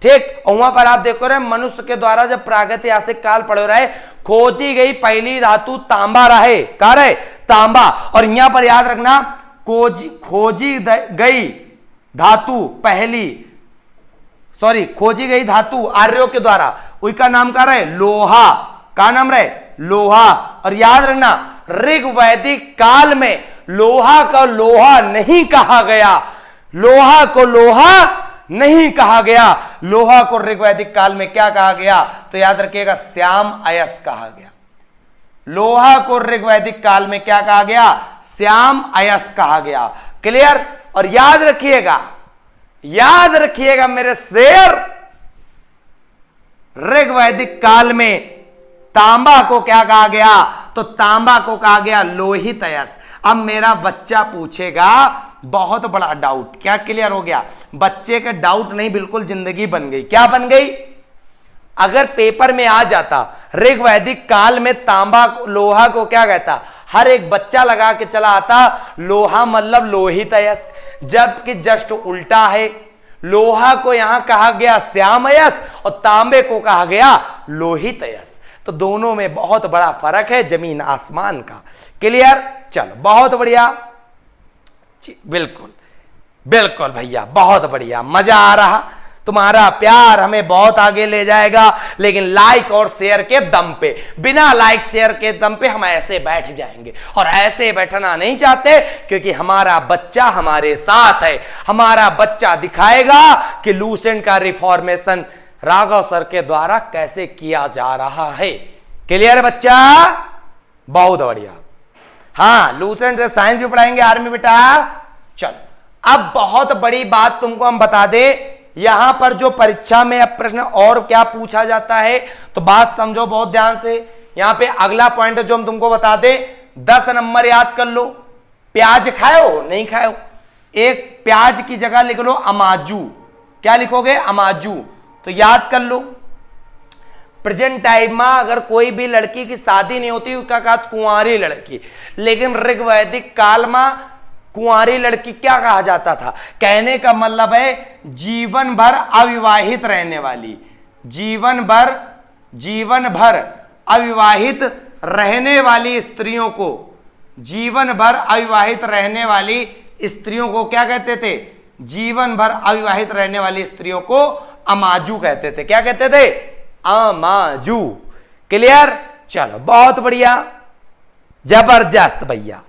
ठीक, और वहां पर आप देखो रहे मनुष्य के द्वारा जब प्रागैतिहासिक काल पढ़ो रहे, खोजी गई पहली धातु तांबा रहे। क्या रहे? तांबा। और यहां पर याद रखना खोजी गई धातु पहली, सॉरी, खोजी गई धातु आर्यों के द्वारा, उसका नाम क्या रहे? लोहा। क्या नाम रहे? लोहा। और याद रखना ऋग्वैदिक काल में लोहा को लोहा नहीं कहा गया। लोहा को लोहा नहीं कहा गया। लोहा को ऋग्वैदिक काल में क्या कहा गया? तो याद रखिएगा श्याम अयस कहा गया। लोहा को ऋग्वैदिक काल में क्या कहा गया? श्याम अयस कहा गया। क्लियर? और याद रखिएगा, याद रखिएगा मेरे शेर, ऋग्वैदिक काल में तांबा को क्या कहा गया? तो तांबा को कहा गया लोहित अयस। अब मेरा बच्चा पूछेगा बहुत बड़ा डाउट, क्या क्लियर हो गया? बच्चे का डाउट नहीं, बिल्कुल जिंदगी बन गई। क्या बन गई? अगर पेपर में आ जाता ऋग्वैदिक काल में तांबा लोहा को क्या कहता, हर एक बच्चा लगा के चला आता लोहा मतलब लोहित अयस, जबकि जस्ट उल्टा है। लोहा को यहां कहा गया श्याम अयस और तांबे को कहा गया लोहित अयस। तो दोनों में बहुत बड़ा फर्क है, जमीन आसमान का। क्लियर? चलो बहुत बढ़िया, बिल्कुल बिल्कुल भैया, बहुत बढ़िया, मजा आ रहा। तुम्हारा प्यार हमें बहुत आगे ले जाएगा, लेकिन लाइक और शेयर के दम पे, बिना लाइक शेयर के दम पे हम ऐसे बैठ जाएंगे, और ऐसे बैठना नहीं चाहते, क्योंकि हमारा बच्चा हमारे साथ है। हमारा बच्चा दिखाएगा कि लूसेंट का रिफॉर्मेशन राघव सर के द्वारा कैसे किया जा रहा है। क्लियर बच्चा? बहुत बढ़िया। हाँ, लूसेंट से साइंस भी पढ़ाएंगे आर्मी बेटा। चलो अब बहुत बड़ी बात तुमको हम बता दे, यहां पर जो परीक्षा में अब प्रश्न और क्या पूछा जाता है, तो बात समझो बहुत ध्यान से। यहां पे अगला पॉइंट जो हम तुमको बता दे, 10 नंबर याद कर लो। प्याज खाओ नहीं खाओ, एक प्याज की जगह लिख लो अमाजू। क्या लिखोगे? अमाजू। तो याद कर लो, प्रेजेंट टाइम में अगर कोई भी लड़की की शादी नहीं होती, उसका कहा कुंवारी लड़की, लेकिन ऋग्वैदिक काल में कुंवारी लड़की क्या कहा जाता था? कहने का मतलब है जीवन भर अविवाहित रहने वाली, जीवन भर अविवाहित रहने वाली स्त्रियों को, जीवन भर अविवाहित रहने वाली स्त्रियों को क्या कहते थे? जीवन भर अविवाहित रहने वाली स्त्रियों को अमाजू कहते थे। क्या कहते थे? अमाजू। क्लियर? चलो बहुत बढ़िया, जबरदस्त भैया,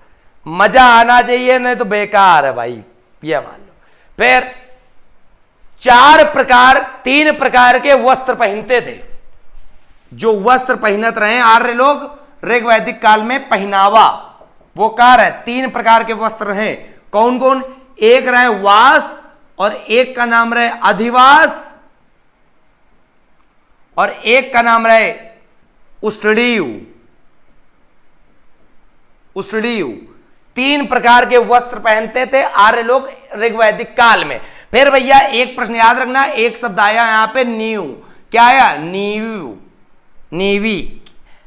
मजा आना चाहिए, नहीं तो बेकार है भाई, ये मान लो। फिर 3 प्रकार के वस्त्र पहनते थे। जो वस्त्र पहनत रहे आर्य लोग ऋग्वैदिक काल में, पहनावा वो कार है, 3 प्रकार के वस्त्र हैं। कौन कौन? एक रहे वास, और एक का नाम रहे अधिवास, और एक का नाम रहे उष्णीयु। 3 प्रकार के वस्त्र पहनते थे आर्य लोग ऋग्वैदिक काल में। फिर भैया एक प्रश्न याद रखना, एक शब्द आया यहां पे नीव। क्या आया? नीव, नीवी।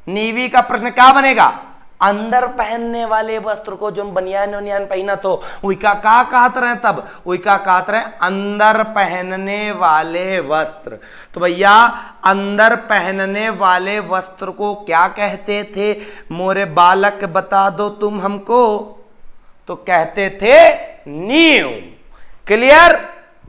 नीवी का प्रश्न क्या बनेगा? अंदर पहनने वाले वस्त्र को जो बनियान वनियान पहना तो उइका का कहते रहे, तब उइका कहते रहे अंदर पहनने वाले वस्त्र। तो भैया अंदर पहनने वाले वस्त्र को क्या कहते थे? मोरे बालक बता दो तुम हमको। तो कहते थे नीव। क्लियर?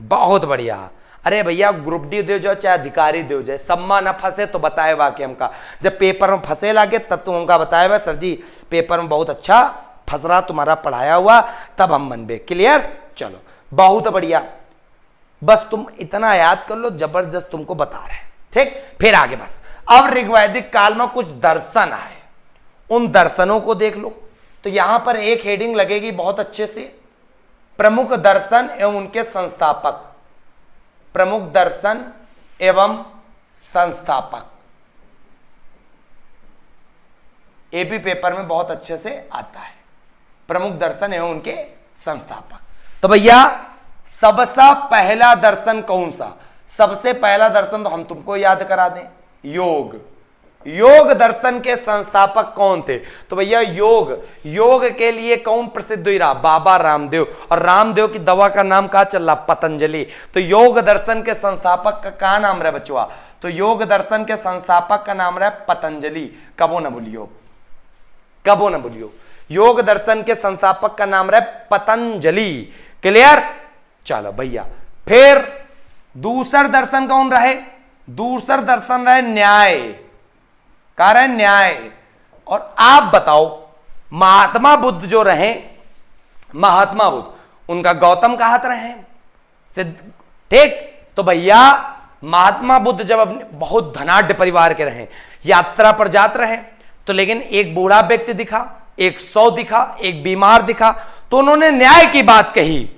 बहुत बढ़िया। अरे भैया ग्रुप डी दे जाओ चाहे अधिकारी दे जाए, सम्मा न फंसे तो बताए वाकई हमका, जब पेपर में फंसे लागे तब तुम हमका बताए हुआ सर जी पेपर में बहुत अच्छा फंस रहा तुम्हारा पढ़ाया हुआ, तब हम मनबे। क्लियर? चलो बहुत बढ़िया, बस तुम इतना याद कर लो, जबरदस्त तुमको बता रहे हैं। ठीक, फिर आगे बस। अब ऋग्वैदिक काल में कुछ दर्शन आए, उन दर्शनों को देख लो। तो यहां पर एक हेडिंग लगेगी बहुत अच्छे से, प्रमुख दर्शन एवं उनके संस्थापक। प्रमुख दर्शन एवं संस्थापक एपी पेपर में बहुत अच्छे से आता है, प्रमुख दर्शन एवं उनके संस्थापक। तो भैया सबसे पहला दर्शन कौन सा? सबसे पहला दर्शन तो हम तुमको याद करा दें, योग। योग दर्शन के संस्थापक कौन थे? तो भैया योग के लिए कौन प्रसिद्ध हुई रहा? बाबा रामदेव। और रामदेव की दवा का नाम क्या चल रहा? पतंजलि। तो योग दर्शन के संस्थापक का क्या नाम रहा बचवा? तो योग दर्शन के संस्थापक का नाम रहा पतंजलि। कबो न भूलियो, कबो न भूलियो, योग दर्शन के संस्थापक का नाम रहा पतंजलि। क्लियर? चलो भैया, फिर दूसरा दर्शन कौन रहे? दूसरा दर्शन रहे न्याय। कारण न्याय। और आप बताओ महात्मा बुद्ध जो रहे, महात्मा बुद्ध, उनका गौतम कहत रहे सिद्ध। ठीक, तो भैया महात्मा बुद्ध जब अपने बहुत धनाढ्य परिवार के रहे, यात्रा पर जाते रहे, तो लेकिन एक बूढ़ा व्यक्ति दिखा, एक 100 दिखा, एक बीमार दिखा, तो उन्होंने न्याय की बात कही।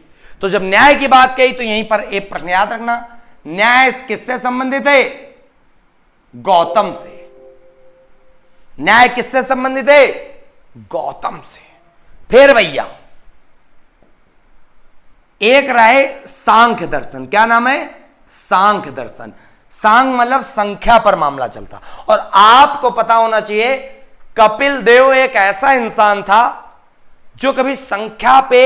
तो जब न्याय की बात कही तो यहीं पर एक प्रश्न याद रखना, न्याय किससे संबंधित है? गौतम से। न्याय किससे संबंधित है? गौतम से। फिर भैया एक रहे सांख्य दर्शन। क्या नाम है? सांख्य दर्शन। सांख्य मतलब संख्या पर मामला चलता। और आपको पता होना चाहिए कपिल देव एक ऐसा इंसान था जो कभी संख्या पे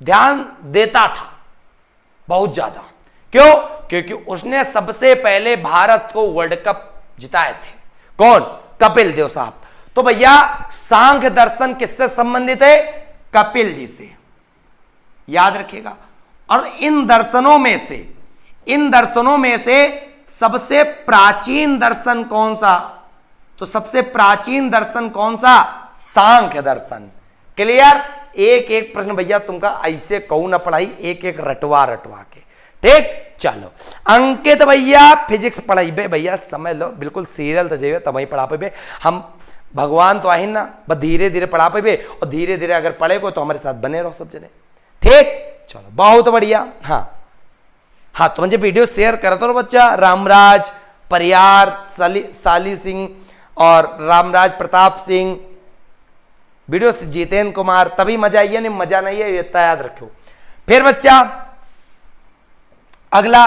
ध्यान देता था बहुत ज्यादा। क्यों? क्योंकि उसने सबसे पहले भारत को वर्ल्ड कप जिताए थे। कौन? कपिल देव साहब। तो भैया सांख्य दर्शन किससे संबंधित है? कपिल जी से। याद रखिएगा। और इन दर्शनों में से सबसे प्राचीन दर्शन कौन सा? तो सबसे प्राचीन दर्शन कौन सा? सांख्य दर्शन। क्लियर? एक एक प्रश्न भैया तुमका ऐसे कहू ना पढ़ाई, एक एक रटवा के। ठीक, चलो अंकित भैया फिजिक्स पढ़ाइबे भैया, समझ लो बिल्कुल सीरियल तो जाइए तब ही पढ़ा पे। हम भगवान तो आहिन ना, बस धीरे धीरे पढ़ा पे और धीरे धीरे अगर पढ़े को तो हमारे साथ बने रहो सब जने। ठीक, चलो बहुत बढ़िया। हाँ तो मुझे वीडियो शेयर करते रहो बच्चा। रामराज परियार, साली सिंह और रामराज प्रताप सिंह, वीडियो से जितेंद्र कुमार, तभी मजा आई है, नहीं मजा नहीं है, ये इतना याद रखो। फिर बच्चा अगला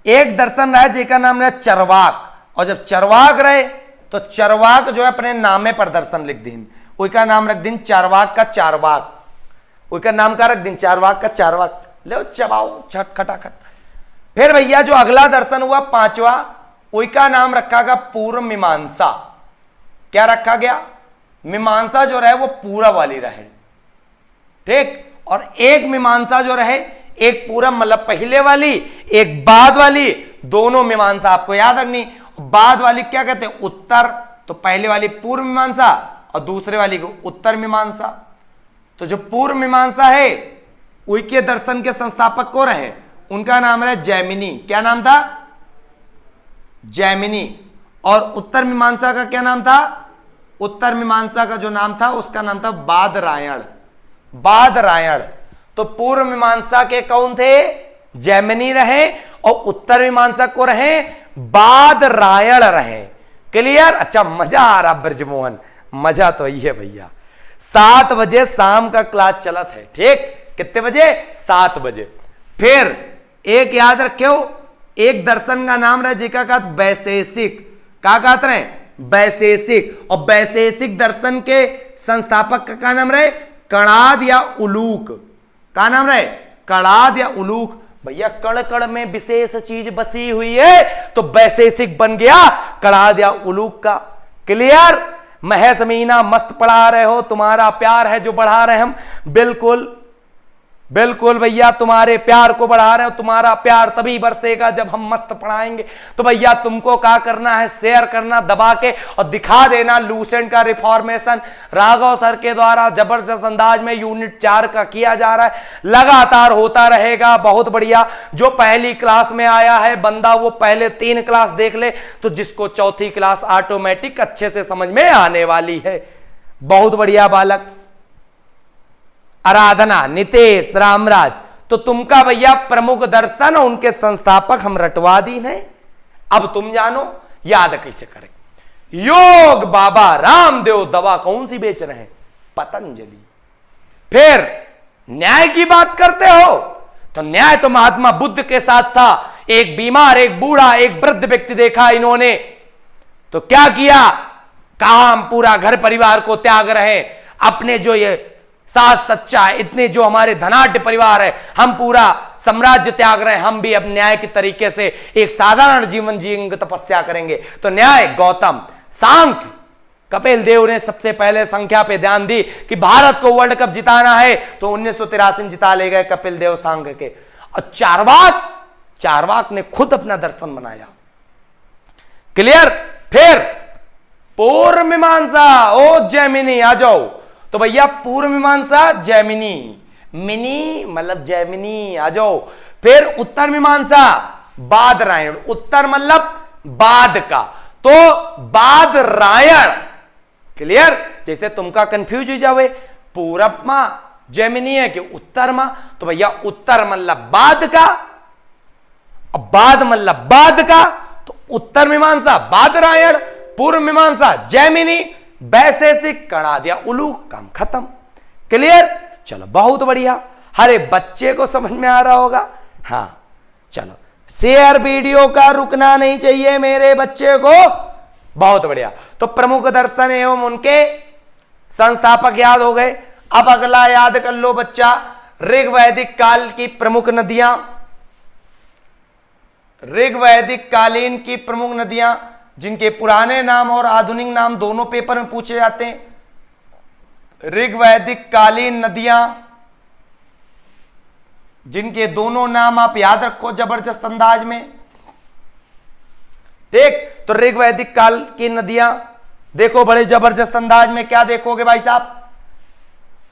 एक दर्शन रहा जिसका नाम रहा चरवाक। और जब चरवाक रहे तो चरवाक जो है अपने नामे पर दर्शन लिख दिन, उसका नाम रख दिन चारवाक का चारवाक। उसका नाम का रख दिन चारवाक का चारवाक। ले चबाओ छट खटाखट। फिर भैया जो अगला दर्शन हुआ पांचवा, उसका नाम रखा गया पूर्व मीमांसा। क्या रखा गया? मीमांसा जो रहे वो पूरब वाली रहे। ठीक, और एक मीमांसा जो रहे, एक पूरब मतलब पहले वाली, एक बाद वाली, दोनों मीमांसा आपको याद रखनी। बाद वाली क्या कहते हैं? उत्तर। तो पहले वाली पूर्व मीमांसा और दूसरे वाली को उत्तर मीमांसा। तो जो पूर्व मीमांसा है उनके दर्शन के संस्थापक को रहे, उनका नाम है जैमिनी। क्या नाम था? जैमिनी। और उत्तर मीमांसा का क्या नाम था? उत्तर मीमांसा का जो नाम था उसका नाम था बादरायण। बादरायण। तो पूर्व मीमांसा के कौन थे? जैमिनी रहे, और उत्तर मीमांसा को रहे बादरायण रहे। क्लियर? अच्छा मजा आ रहा ब्रजमोहन, मजा तो ही है भैया। 7 बजे शाम का क्लास चलत है। ठीक, कितने बजे? 7 बजे। फिर एक याद रखो, एक दर्शन का नाम रहा जिका का वैशेषिक। क्या कहते हैं? वैशेषिक। और वैशेषिक दर्शन के संस्थापक का क्या नाम रहे? कणाद या उलूक। क्या नाम रहे? कणाद या उलूक। भैया कण कण में विशेष चीज बसी हुई है, तो वैशेषिक बन गया कणाद या उलूक का। क्लियर? महेश मीना मस्त पढ़ा रहे हो, तुम्हारा प्यार है जो बढ़ा रहे हम। बिल्कुल बिल्कुल भैया, तुम्हारे प्यार को बढ़ा रहे हो। तुम्हारा प्यार तभी बरसेगा जब हम मस्त पढ़ाएंगे। तो भैया तुमको क्या करना है, शेयर करना दबा के और दिखा देना लूसेंट का रिफॉर्मेशन राघव सर के द्वारा जबरदस्त अंदाज में यूनिट 4 का किया जा रहा है, लगातार होता रहेगा। बहुत बढ़िया। जो पहली क्लास में आया है बंदा वो पहले 3 क्लास देख ले, तो जिसको चौथी क्लास ऑटोमेटिक अच्छे से समझ में आने वाली है। बहुत बढ़िया बालक। आराधना, नितेश, रामराज, तो तुमका भैया प्रमुख दर्शन उनके संस्थापक हम रटवादीन हैं। अब तुम जानो याद कैसे करें। योग बाबा रामदेव दवा कौन सी बेच रहे हैं? पतंजलि। फिर न्याय की बात करते हो तो न्याय तो महात्मा बुद्ध के साथ था। एक बीमार, एक बूढ़ा, एक वृद्ध व्यक्ति देखा इन्होंने, तो क्या किया? कहा हम पूरा घर परिवार को त्याग रहे हैं, अपने जो ये सास सच्चा है, इतने जो हमारे धनाढ्य परिवार है, हम पूरा साम्राज्य त्याग रहे हैं, हम भी अब न्याय के तरीके से एक साधारण जीवन जिएंगे, तपस्या करेंगे। तो न्याय गौतम। सांख्य, कपिल देव ने सबसे पहले संख्या पे ध्यान दी कि भारत को वर्ल्ड कप जिताना है, तो 1983 में जिता ले गए कपिल देव सांख्य के। और चारवाक ने खुद अपना दर्शन बनाया। क्लियर। फिर पूर्व मीमांसा, ओ जैमिनी आ जाओ। तो भैया पूर्व मीमांसा जैमिनी, मिनी मतलब जैमिनी आ जाओ। फिर उत्तर मीमांसा बादरायण, उत्तर मतलब बाद का, तो बादरायण। क्लियर। जैसे तुमका कंफ्यूज हो जावे, पूरब मां जैमिनी है कि उत्तर मां, तो भैया उत्तर मतलब बाद का और बाद मतलब बाद का, तो उत्तर मीमांसा बादरायण, पूर्व मीमांसा जैमिनी, वैशेषिक कणा दिया उलू, काम खत्म। क्लियर। चलो बहुत बढ़िया। हरे बच्चे को समझ में आ रहा होगा। हाँ चलो, शेयर वीडियो का रुकना नहीं चाहिए मेरे बच्चे को। बहुत बढ़िया। तो प्रमुख दर्शन एवं उनके संस्थापक याद हो गए। अब अगला याद कर लो बच्चा, ऋग्वैदिक काल की प्रमुख नदियां, ऋग्वैदिक कालीन की प्रमुख नदियां जिनके पुराने नाम और आधुनिक नाम दोनों पेपर में पूछे जाते हैं। ऋग्वैदिक कालीन नदियां जिनके दोनों नाम आप याद रखो जबरदस्त अंदाज में। देख, तो ऋग्वैदिक काल की नदियां देखो बड़े जबरदस्त अंदाज में। क्या देखोगे भाई साहब?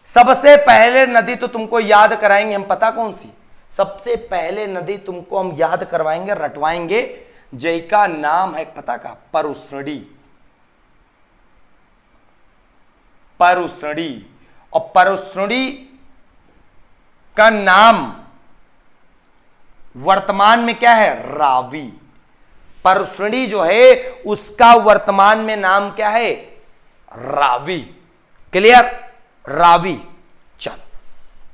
सबसे पहले नदी तो तुमको याद कराएंगे हम, पता कौन सी? सबसे पहले नदी तुमको हम याद करवाएंगे, रटवाएंगे, जैका नाम है पता का? परुष्णी। परुष्णी। और परुष्णी का नाम वर्तमान में क्या है? रावी। परुष्णी जो है उसका वर्तमान में नाम क्या है? रावी। क्लियर। रावी। चलो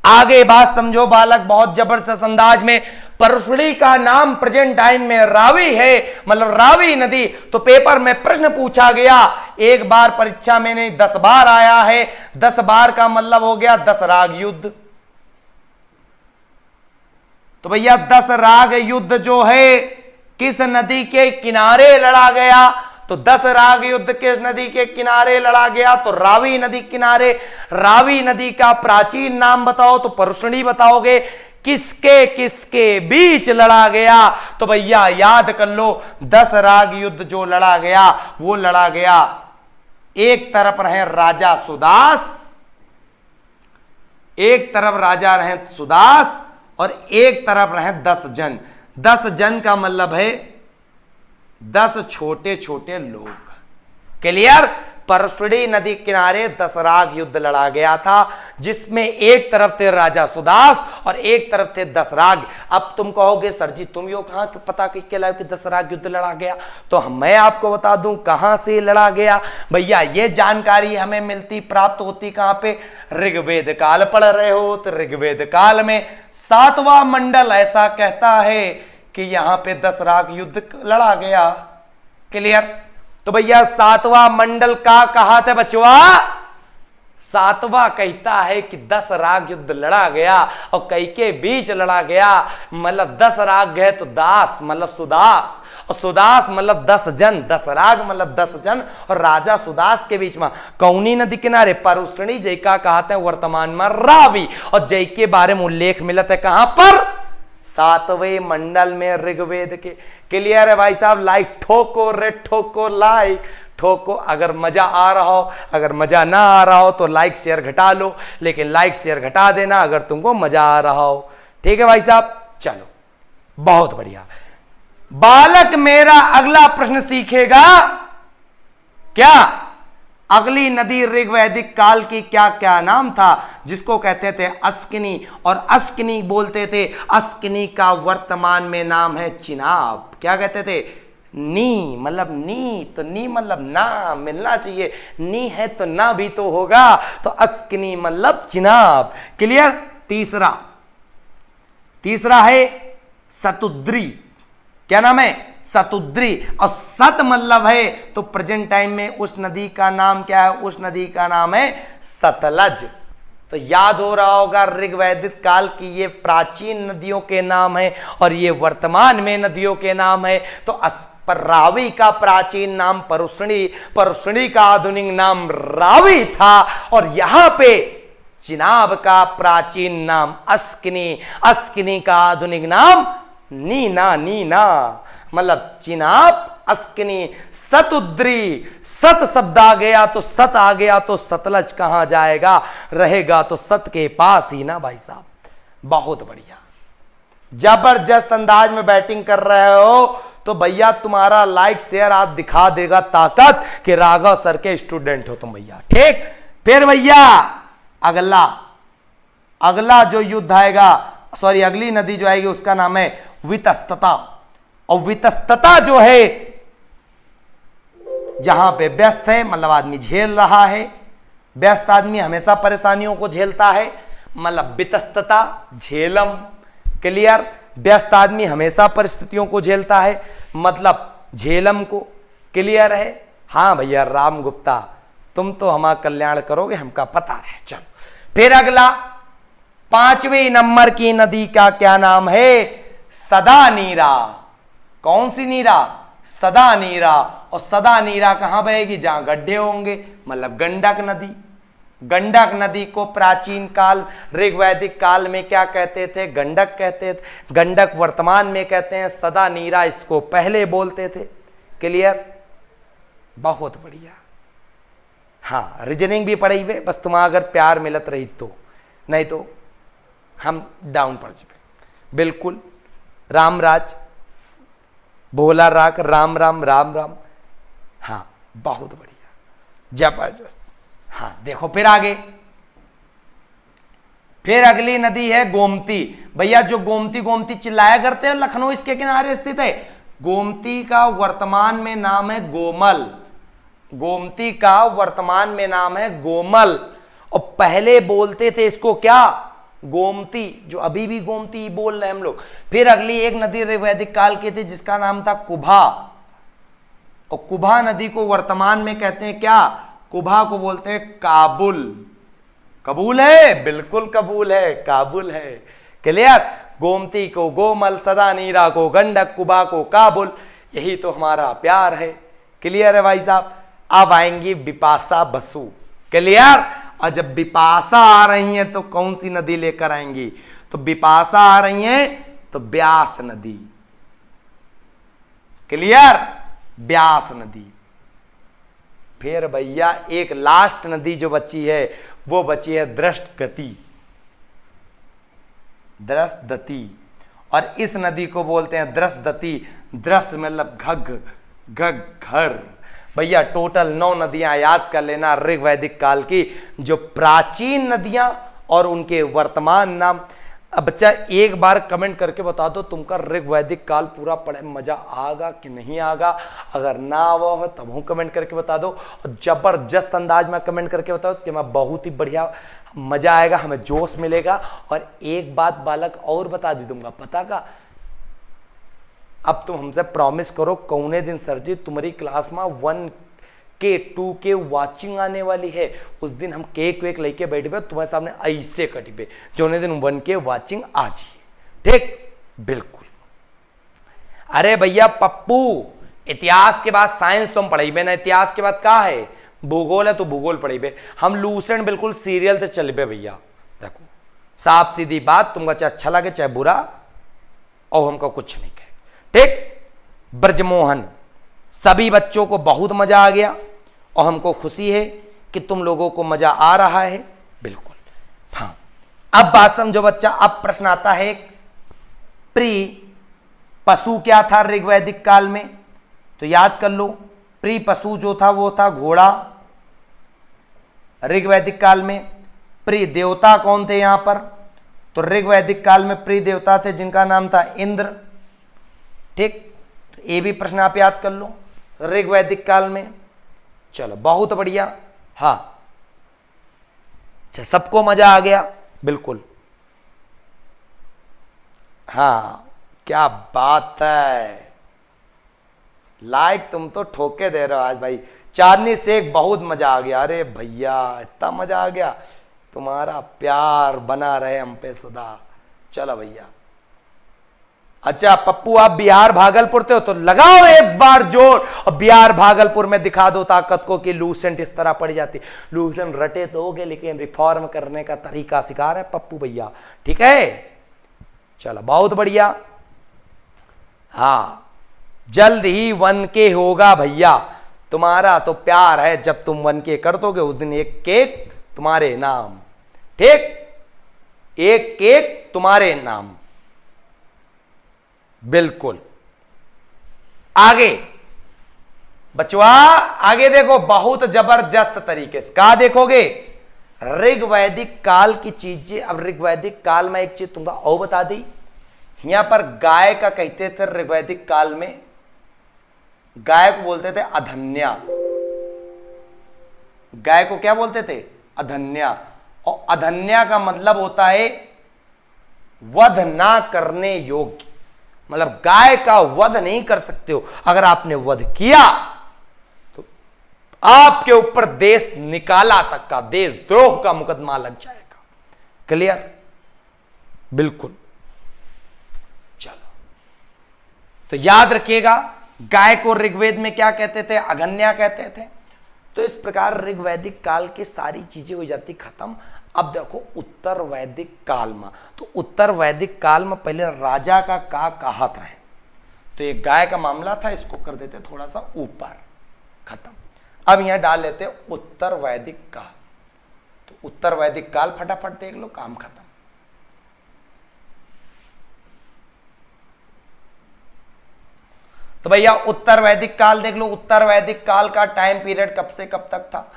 आगे बात समझो बालक, बहुत जबरदस्त अंदाज में। परुष्णी का नाम प्रेजेंट टाइम में रावी है, मतलब रावी नदी। तो पेपर में प्रश्न पूछा गया, एक बार परीक्षा में नहीं 10 बार आया है। 10 बार का मतलब हो गया 10 राग युद्ध। तो भैया 10 राग युद्ध जो है किस नदी के किनारे लड़ा गया? तो 10 राग युद्ध किस नदी के किनारे लड़ा गया? तो रावी नदी किनारे। रावी नदी का प्राचीन नाम बताओ तो परुष्णी बताओगे। किसके किसके बीच लड़ा गया? तो भैया याद कर लो, 10 राग युद्ध जो लड़ा गया वो लड़ा गया, एक तरफ रहे राजा सुदास, एक तरफ राजा रहे सुदास और एक तरफ रहे 10 जन। 10 जन का मतलब है 10 छोटे छोटे लोग। क्लियर। परसुड़ी नदी किनारे 10 राग युद्ध लड़ा गया था, जिसमें एक तरफ थे राजा सुदास और एक तरफ थे 10 राग। अब तुम कहोगे सर जी तुम यो कहां पता कि 10 राग युद्ध लड़ा गया? तो मैं आपको बता दूं कहां से लड़ा गया। भैया ये जानकारी हमें मिलती प्राप्त होती कहां पे? ऋग्वेद काल पढ़ रहे हो तो ऋग्वेद काल में 7वां मंडल ऐसा कहता है कि यहां पे 10 राग युद्ध लड़ा गया। क्लियर। तो भैया 7वां मंडल का कहा था बचवा? 7वां कहता है कि 10 राग युद्ध लड़ा गया और कई के बीच लड़ा गया, मतलब 10 राग गए तो दास मतलब सुदास और सुदास मतलब 10 जन, 10 राग मतलब 10 जन, और राजा सुदास के बीच में कौनी नदी किनारे परुष्णी जय का कहते हैं वर्तमान में रावी, और जय के बारे में उल्लेख मिलता है कहां पर? 7वें मंडल में ऋग्वेद के। क्लियर है भाई साहब? लाइक ठोको रे ठोको, लाइक ठोको। अगर मजा आ रहा हो, अगर मजा ना आ रहा हो तो लाइक शेयर घटा लो, लेकिन लाइक शेयर घटा देना अगर तुमको मजा आ रहा हो। ठीक है भाई साहब? चलो बहुत बढ़िया। बालक मेरा अगला प्रश्न सीखेगा क्या? अगली नदी ऋग्वैदिक काल की क्या क्या नाम था? जिसको कहते थे अस्किनी, और अस्किनी बोलते थे। अस्किनी का वर्तमान में नाम है चिनाब। क्या कहते थे? नी मतलब नी, तो नी मतलब ना मिलना चाहिए, नी है तो ना भी तो होगा, तो अस्किनी मतलब चिनाब। क्लियर? तीसरा है सतुद्री। क्या नाम है? सतुद्री। और सत मतलब है तो प्रेजेंट टाइम में उस नदी का नाम क्या है? उस नदी का नाम है सतलज। तो याद हो रहा होगा ऋग्वैदिक काल की ये प्राचीन नदियों के नाम है और ये वर्तमान में नदियों के नाम है। तो पर रावी का प्राचीन नाम परुष्णी, परुष्णी का आधुनिक नाम रावी था, और यहां पे चिनाब का प्राचीन नाम अस्किनी, अस्किनी का आधुनिक नाम नीना। नीना मतलब चिनाब, अस्किनी, सतुद्री। सत शब्द आ गया तो सत आ गया तो सतलज कहां जाएगा? रहेगा तो सत के पास ही ना भाई साहब। बहुत बढ़िया, जबरदस्त अंदाज में बैटिंग कर रहे हो तो भैया तुम्हारा लाइक शेयर आज दिखा देगा ताकत कि राघव सर के स्टूडेंट हो तुम भैया। ठीक, फिर भैया अगला जो युद्ध आएगा, सॉरी अगली नदी जो आएगी उसका नाम है वितस्तता। और वितस्तता जो है जहां पे व्यस्त है मतलब आदमी झेल रहा है, व्यस्त आदमी हमेशा परेशानियों को झेलता है, मतलब वितस्तता झेलम। क्लियर? व्यस्त आदमी हमेशा परिस्थितियों को झेलता है, मतलब झेलम को। क्लियर है? हाँ भैया राम गुप्ता, तुम तो हमारा कल्याण करोगे, हमका पता है। चलो फिर अगला 5वें नंबर की नदी का क्या नाम है? सदा नीरा। कौन सी नीरा? सदा नीरा। और सदा नीरा कहां बहेगी? जहां गड्ढे होंगे, मतलब गंडक नदी। गंडक नदी को प्राचीन काल ऋग्वैदिक काल में क्या कहते थे? गंडक कहते थे। गंडक वर्तमान में कहते हैं सदा नीरा, इसको पहले बोलते थे। क्लियर? बहुत बढ़िया। हाँ रीजनिंग भी पढ़ी हुए, बस तुम्हारा अगर प्यार मिलत रही तो, नहीं तो हम डाउन पड़ जाए। बिल्कुल रामराज, भोला राग, राम राम राम राम। हाँ बहुत बढ़िया, जबरदस्त। हाँ देखो फिर आगे, फिर अगली नदी है गोमती। भैया जो गोमती गोमती चिल्लाया करते हैं, लखनऊ इसके किनारे स्थित है। गोमती का वर्तमान में नाम है गोमल। गोमती का वर्तमान में नाम है गोमल, और पहले बोलते थे इसको क्या? गोमती, जो अभी भी गोमती बोल रहे हैं हम लोग। फिर अगली एक नदी ऋग्वैदिक काल की थी जिसका नाम था कुभा, और कुभा नदी को वर्तमान में कहते हैं क्या? कुभा को बोलते हैं काबुल। कबूल है? बिल्कुल कबूल है, काबुल है। क्लियर? गोमती को गोमल, सदा नीरा को गंडक, कुभा को काबुल। यही तो हमारा प्यार है। क्लियर है भाई साहब? अब आएंगी बिपाशा बसु। क्लियर? और जब बिपाशा आ रही हैं तो कौन सी नदी लेकर आएंगी? तो बिपाशा आ रही हैं तो ब्यास नदी। क्लियर? ब्यास नदी। फिर भैया एक लास्ट नदी जो बची है वो बची है दृष्टगति, दृष्टदती। और इस नदी को बोलते हैं दृष्टदती। दृष्ट मतलब घग, घग घर। भैया टोटल 9 नदियां याद कर लेना ऋग्वैदिक काल की, जो प्राचीन नदियां और उनके वर्तमान नाम। अब बच्चा एक बार कमेंट करके बता दो तुमका ऋग्वैदिक काल पूरा पढ़े मजा आगा कि नहीं आगा। अगर ना आवा हो तब हूँ कमेंट करके बता दो, और जबरदस्त अंदाज में कमेंट करके बताओ कि मैं बहुत ही बढ़िया मजा आएगा, हमें जोश मिलेगा। और एक बात बालक और बता दी दूंगा, पता का? अब तुम हमसे प्रॉमिस करो कौने दिन सर जी तुम्हारी क्लास में 1K 2K वाचिंग आने वाली है, उस दिन हम केक वेक लेके बैठे पे तुम्हारे सामने ऐसे कटिबे जो दिन 1K वाचिंग आ जाइए। ठीक? बिल्कुल। अरे भैया पप्पू, इतिहास के बाद साइंस तुम पढ़ी बे ना, इतिहास के बाद क्या है, भूगोल है तो भूगोल पढ़ी बे। हम लूसेंट बिल्कुल सीरियल से चल बे भैया। देखो साफ सीधी बात, तुमको चाहे अच्छा लगे चाहे बुरा, और हमको कुछ नहीं कहे, ठीक। ब्रजमोहन, सभी बच्चों को बहुत मजा आ गया और हमको खुशी है कि तुम लोगों को मजा आ रहा है, बिल्कुल। हाँ, अब बात समझो बच्चा, अब प्रश्न आता है, प्री पशु क्या था ऋग्वैदिक काल में, तो याद कर लो, प्री पशु जो था वो था घोड़ा ऋग्वैदिक काल में। प्री देवता कौन थे यहां पर, तो ऋग्वैदिक काल में प्री देवता थे जिनका नाम था इंद्र, ठीक। तो ये भी प्रश्न आप याद कर लो, ऋग्वैदिक काल में। चलो बहुत बढ़िया। हाँ अच्छा, सबको मजा आ गया, बिल्कुल। हाँ क्या बात है, लाइक तुम तो ठोके दे रहे हो आज भाई। चांदनी शेख, बहुत मजा आ गया। अरे भैया इतना मजा आ गया, तुम्हारा प्यार बना रहे हम पे सदा। चलो भैया। अच्छा पप्पू, आप बिहार भागलपुर थे हो तो लगाओ एक बार जोर और बिहार भागलपुर में दिखा दो ताकत को कि लूसेंट इस तरह पड़ जाती। लूसेंट रटे तो होगे लेकिन रिफॉर्म करने का तरीका सिखा रहे पप्पू भैया, ठीक है। चलो बहुत बढ़िया। हाँ जल्द ही 1K होगा भैया, तुम्हारा तो प्यार है, जब तुम 1K कर दोगे उस दिन एक केक तुम्हारे नाम, ठीक, एक केक तुम्हारे नाम, बिल्कुल। आगे बचवा, आगे देखो, बहुत जबरदस्त तरीके से कहा देखोगे, ऋग्वैदिक काल की चीजें। अब ऋग्वैदिक काल में एक चीज तुमको और बता दी, यहां पर गाय का कहते थे ऋग्वैदिक काल में, गाय को बोलते थे अधन्या। गाय को क्या बोलते थे, अधन्या। और अधन्या का मतलब होता है वध ना करने योग्य, मतलब गाय का वध नहीं कर सकते हो, अगर आपने वध किया तो आपके ऊपर देश निकाला तक का, देशद्रोह का मुकदमा लग जाएगा। क्लियर, बिल्कुल। चलो तो याद रखिएगा, गाय को ऋग्वेद में क्या कहते थे, अगन्या कहते थे। तो इस प्रकार ऋग्वैदिक काल की सारी चीजें हो जाती खत्म। अब देखो उत्तर वैदिक काल में, तो उत्तर वैदिक काल में पहले राजा का कहत रहे, तो ये गाय का मामला था, इसको कर देते थोड़ा सा ऊपर, खत्म। अब यहां डाल लेते उत्तर वैदिक काल, तो उत्तर वैदिक काल फटाफट देख लो, काम खत्म। तो भैया उत्तर वैदिक काल देख लो, उत्तर वैदिक काल का टाइम पीरियड कब से कब तक था,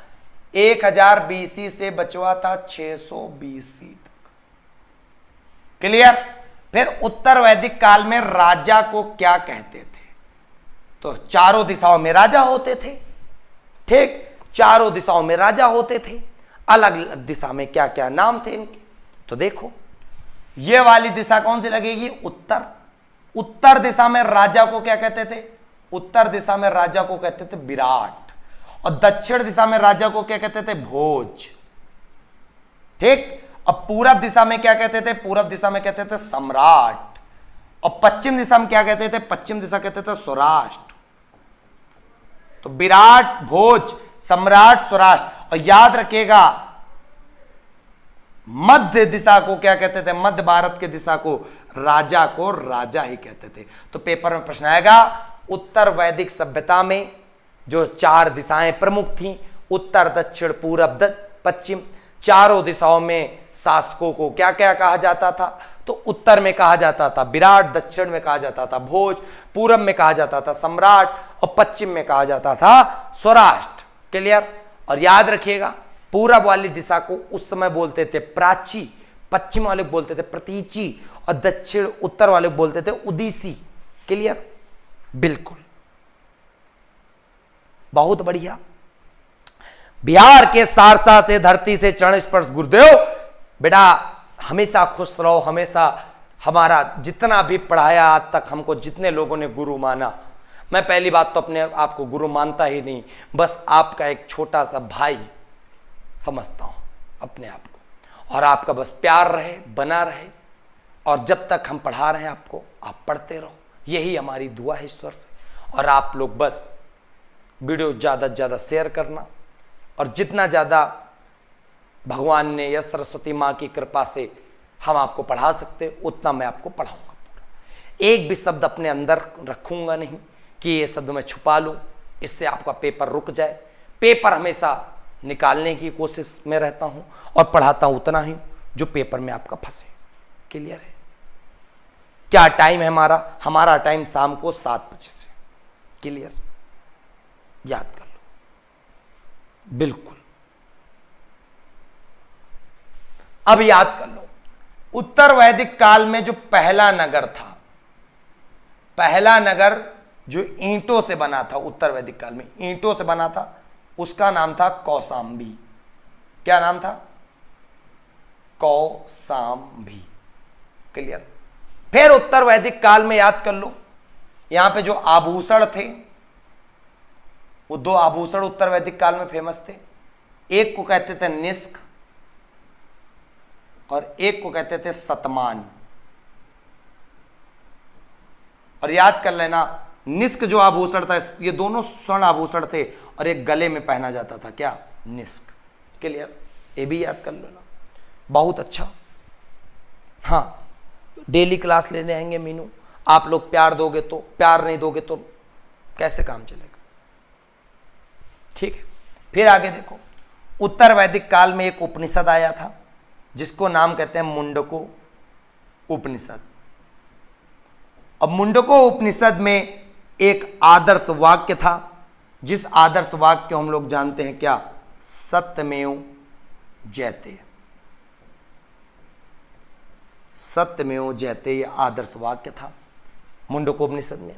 1000 BC से बचवा था 600 BC तक। क्लियर। फिर उत्तर वैदिक काल में राजा को क्या कहते थे, तो चारों दिशाओं में राजा होते थे, ठीक, चारों दिशाओं में राजा होते थे। अलग अलग दिशा में क्या क्या नाम थे इनके, तो देखो ये वाली दिशा कौन सी लगेगी, उत्तर। उत्तर दिशा में राजा को क्या कहते थे, उत्तर दिशा में राजा को कहते थे विराट, और दक्षिण दिशा में राजा को क्या कहते थे, भोज, ठीक। अब पूरब दिशा में क्या कहते थे, पूरब दिशा में कहते थे सम्राट, और पश्चिम दिशा में क्या कहते थे, पश्चिम दिशा कहते थे स्वराष्ट्र। तो विराट, भोज, सम्राट, स्वराष्ट्र। और याद रखिएगा मध्य दिशा को क्या कहते थे, मध्य भारत के दिशा को राजा को राजा ही कहते थे। तो पेपर में प्रश्न आएगा, उत्तर वैदिक सभ्यता में जो 4 दिशाएं प्रमुख थीं, उत्तर दक्षिण पूरब पश्चिम, चारों दिशाओं में शासकों को क्या क्या कहा जाता था, तो उत्तर में कहा जाता था विराट, दक्षिण में कहा जाता था भोज, पूरब में कहा जाता था सम्राट, और पश्चिम में कहा जाता था स्वराष्ट्र। क्लियर। और याद रखिएगा, पूरब वाली दिशा को उस समय बोलते थे प्राची, पश्चिम वाले को बोलते थे प्रतीची, और दक्षिण उत्तर वाले को बोलते थे उदीसी। क्लियर, बिल्कुल, बहुत बढ़िया। बिहार के सारसा से धरती से चरण स्पर्श गुरुदेव, बेटा हमेशा खुश रहो, हमेशा हमारा जितना भी पढ़ाया आज तक, हमको जितने लोगों ने गुरु माना, मैं पहली बात तो अपने आप को गुरु मानता ही नहीं, बस आपका एक छोटा सा भाई समझता हूं अपने आप को, और आपका बस प्यार रहे, बना रहे, और जब तक हम पढ़ा रहे हैं आपको, आप पढ़ते रहो, यही हमारी दुआ है ईश्वर से। और आप लोग बस वीडियो ज़्यादा से ज़्यादा शेयर करना, और जितना ज़्यादा भगवान ने या सरस्वती माँ की कृपा से हम आपको पढ़ा सकते उतना मैं आपको पढ़ाऊंगा पूरा। एक भी शब्द अपने अंदर रखूंगा नहीं कि ये शब्द मैं छुपा लूँ, इससे आपका पेपर रुक जाए। पेपर हमेशा निकालने की कोशिश में रहता हूँ और पढ़ाता हूँ उतना ही जो पेपर में आपका फंसे। क्लियर है? क्या टाइम है हमारा? हमारा टाइम शाम को 7 बजे से। क्लियर? याद कर लो, बिल्कुल। अब याद कर लो, उत्तर वैदिक काल में जो पहला नगर था, पहला नगर जो ईंटों से बना था, उत्तर वैदिक काल में ईंटों से बना था, उसका नाम था कौशाम्बी। क्या नाम था? कौशाम्बी। क्लियर? फिर उत्तर वैदिक काल में याद कर लो, यहां पे जो आभूषण थे, वो 2 आभूषण उत्तर वैदिक काल में फेमस थे। एक को कहते थे निष्क और एक को कहते थे सतमान। और याद कर लेना, निष्क जो आभूषण था, ये दोनों स्वर्ण आभूषण थे और एक गले में पहना जाता था। क्या? निष्क। क्लियर? ये भी याद कर लेना। बहुत अच्छा। हाँ, डेली क्लास लेने आएंगे मीनू। आप लोग प्यार दोगे तो, प्यार नहीं दोगे तो कैसे काम चलेगा? ठीक है। फिर आगे देखो, उत्तर वैदिक काल में एक उपनिषद आया था जिसको नाम कहते हैं मुंडको उपनिषद। अब मुंडको उपनिषद में एक आदर्श वाक्य था, जिस आदर्श वाक्य को हम लोग जानते हैं क्या? सत्यमेव जयते। सत्यमेव जयते, ये आदर्श वाक्य था मुंडको उपनिषद में।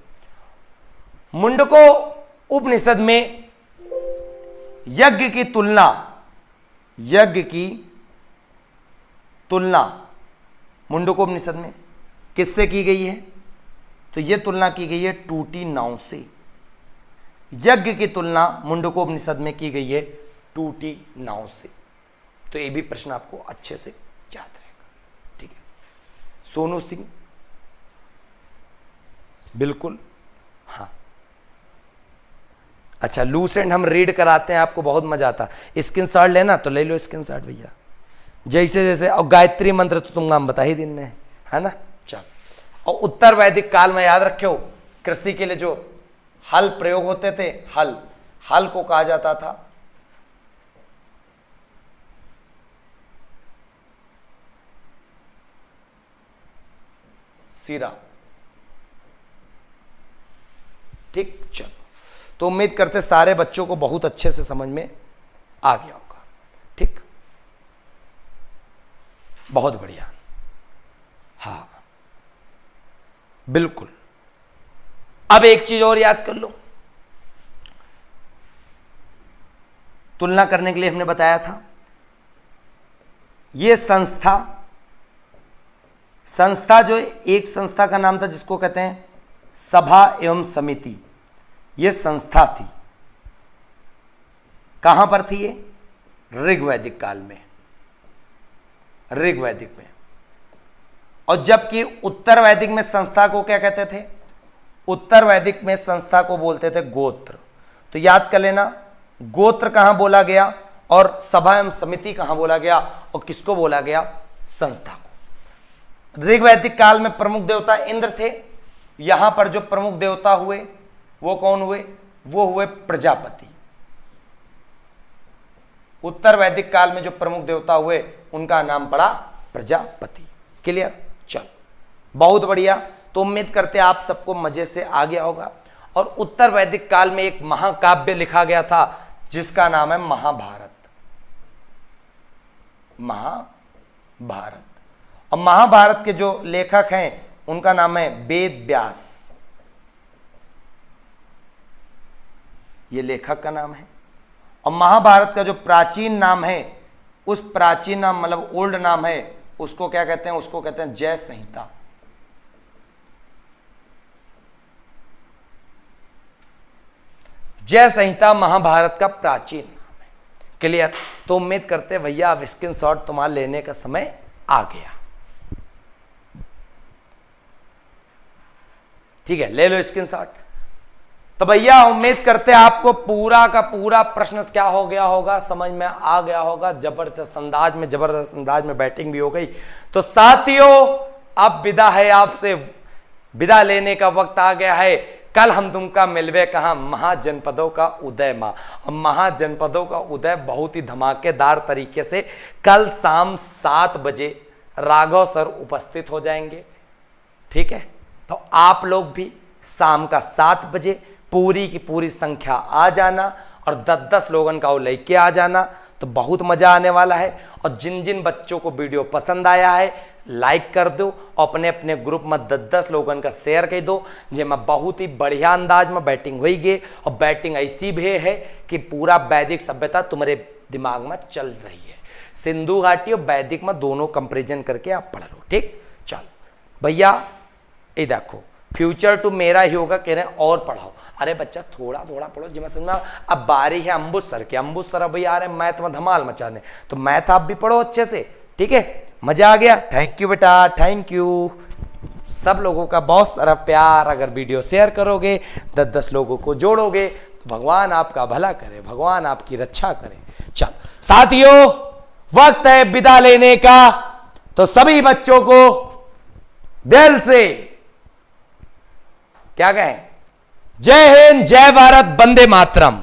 मुंडको उपनिषद में यज्ञ की तुलना, यज्ञ की तुलना मुंडको उपनिषद में किससे की गई है? तो यह तुलना की गई है टूटी नाव से। यज्ञ की तुलना मुंडको उपनिषद में की गई है टूटी नाव से। तो ये भी प्रश्न आपको अच्छे से याद रहेगा। ठीक है? सोनू सिंह, बिल्कुल। हाँ, अच्छा, लूसेंट हम रीड कराते हैं, आपको बहुत मजा आता है। स्क्रीनशॉट लेना तो ले लो स्क्रीनशॉट भैया, जैसे जैसे। और गायत्री मंत्र तो तुम नाम बता ही दिन ने, है ना? चल। और उत्तर वैदिक काल में याद रखो, कृषि के लिए जो हल प्रयोग होते थे, हल को कहा जाता था सिरा। ठीक, चलो। तो उम्मीद करते सारे बच्चों को बहुत अच्छे से समझ में आ गया होगा। ठीक, बहुत बढ़िया। हाँ, बिल्कुल। अब एक चीज और याद कर लो, तुलना करने के लिए हमने बताया था, यह संस्था जो एक संस्था का नाम था जिसको कहते हैं सभा एवं समिति, यह संस्था थी। कहां पर थी ये? ऋग्वैदिक काल में, ऋग्वैदिक में। और जबकि उत्तर वैदिक में संस्था को क्या कहते थे? उत्तर वैदिक में संस्था को बोलते थे गोत्र। तो याद कर लेना, गोत्र कहां बोला गया और सभा एवं समिति कहां बोला गया, और किसको बोला गया? संस्था को। ऋग्वैदिक काल में प्रमुख देवता इंद्र थे। यहां पर जो प्रमुख देवता हुए वो कौन हुए? वो हुए प्रजापति। उत्तर वैदिक काल में जो प्रमुख देवता हुए उनका नाम पड़ा प्रजापति। क्लियर? चल, बहुत बढ़िया। तो उम्मीद करते आप सबको मजे से आ गया होगा। और उत्तर वैदिक काल में एक महाकाव्य लिखा गया था जिसका नाम है महाभारत। महाभारत। और महाभारत के जो लेखक हैं उनका नाम है वेद व्यास। ये लेखक का नाम है। और महाभारत का जो प्राचीन नाम है, उस प्राचीन नाम मतलब ओल्ड नाम है, उसको क्या कहते हैं? उसको कहते हैं जय संहिता। जय संहिता महाभारत का प्राचीन नाम है। क्लियर? तो उम्मीद करते हैं भैया अब स्क्रीनशॉट तुम्हारा लेने का समय आ गया। ठीक है, ले लो स्क्रीनशॉट। तो भैया उम्मीद करते हैं आपको पूरा का पूरा प्रश्न क्या हो गया होगा, समझ में आ गया होगा। जबरदस्त अंदाज में बैटिंग भी हो गई। तो साथियों अब विदा है आपसे, विदा लेने का वक्त आ गया है। कल हम तुमका मिलवे कहां, महाजनपदों का उदय मां। और महाजनपदों का उदय बहुत ही धमाकेदार तरीके से कल शाम 7 बजे राघव सर उपस्थित हो जाएंगे। ठीक है, तो आप लोग भी शाम का 7 बजे पूरी की पूरी संख्या आ जाना और 10-10 लोगों का वो लेके आ जाना। तो बहुत मजा आने वाला है। और जिन जिन बच्चों को वीडियो पसंद आया है लाइक कर दो, अपने अपने ग्रुप में 10-10 लोगों का शेयर कर दो, जिसमें बहुत ही बढ़िया अंदाज में बैटिंग होगी। और बैटिंग ऐसी भी है कि पूरा वैदिक सभ्यता तुम्हारे दिमाग में चल रही है। सिंधु घाटी और वैदिक में दोनों कंपेरिजन करके आप पढ़ लो। ठीक, चलो भैया ये देखो फ्यूचर टू मेरा ही होगा, कह रहे हैं और पढ़ाओ। अरे बच्चा थोड़ा थोड़ा पढ़ो जिसमें समझना। अब बारी है अम्बुज सर की, अम्बुज सर अभी आ रहे हैं मैथ में धमाल मचाने, तो मैथ आप भी पढ़ो अच्छे से। ठीक है, मजा आ गया। थैंक यू बेटा, थैंक यू सब लोगों का बहुत सारा प्यार। अगर वीडियो शेयर करोगे, 10-10 लोगों को जोड़ोगे, तो भगवान आपका भला करे, भगवान आपकी रक्षा करे। चल साथियों वक्त है विदा लेने का। तो सभी बच्चों को दिल से क्या कहें, जय हिंद, जय भारत, वंदे मातरम।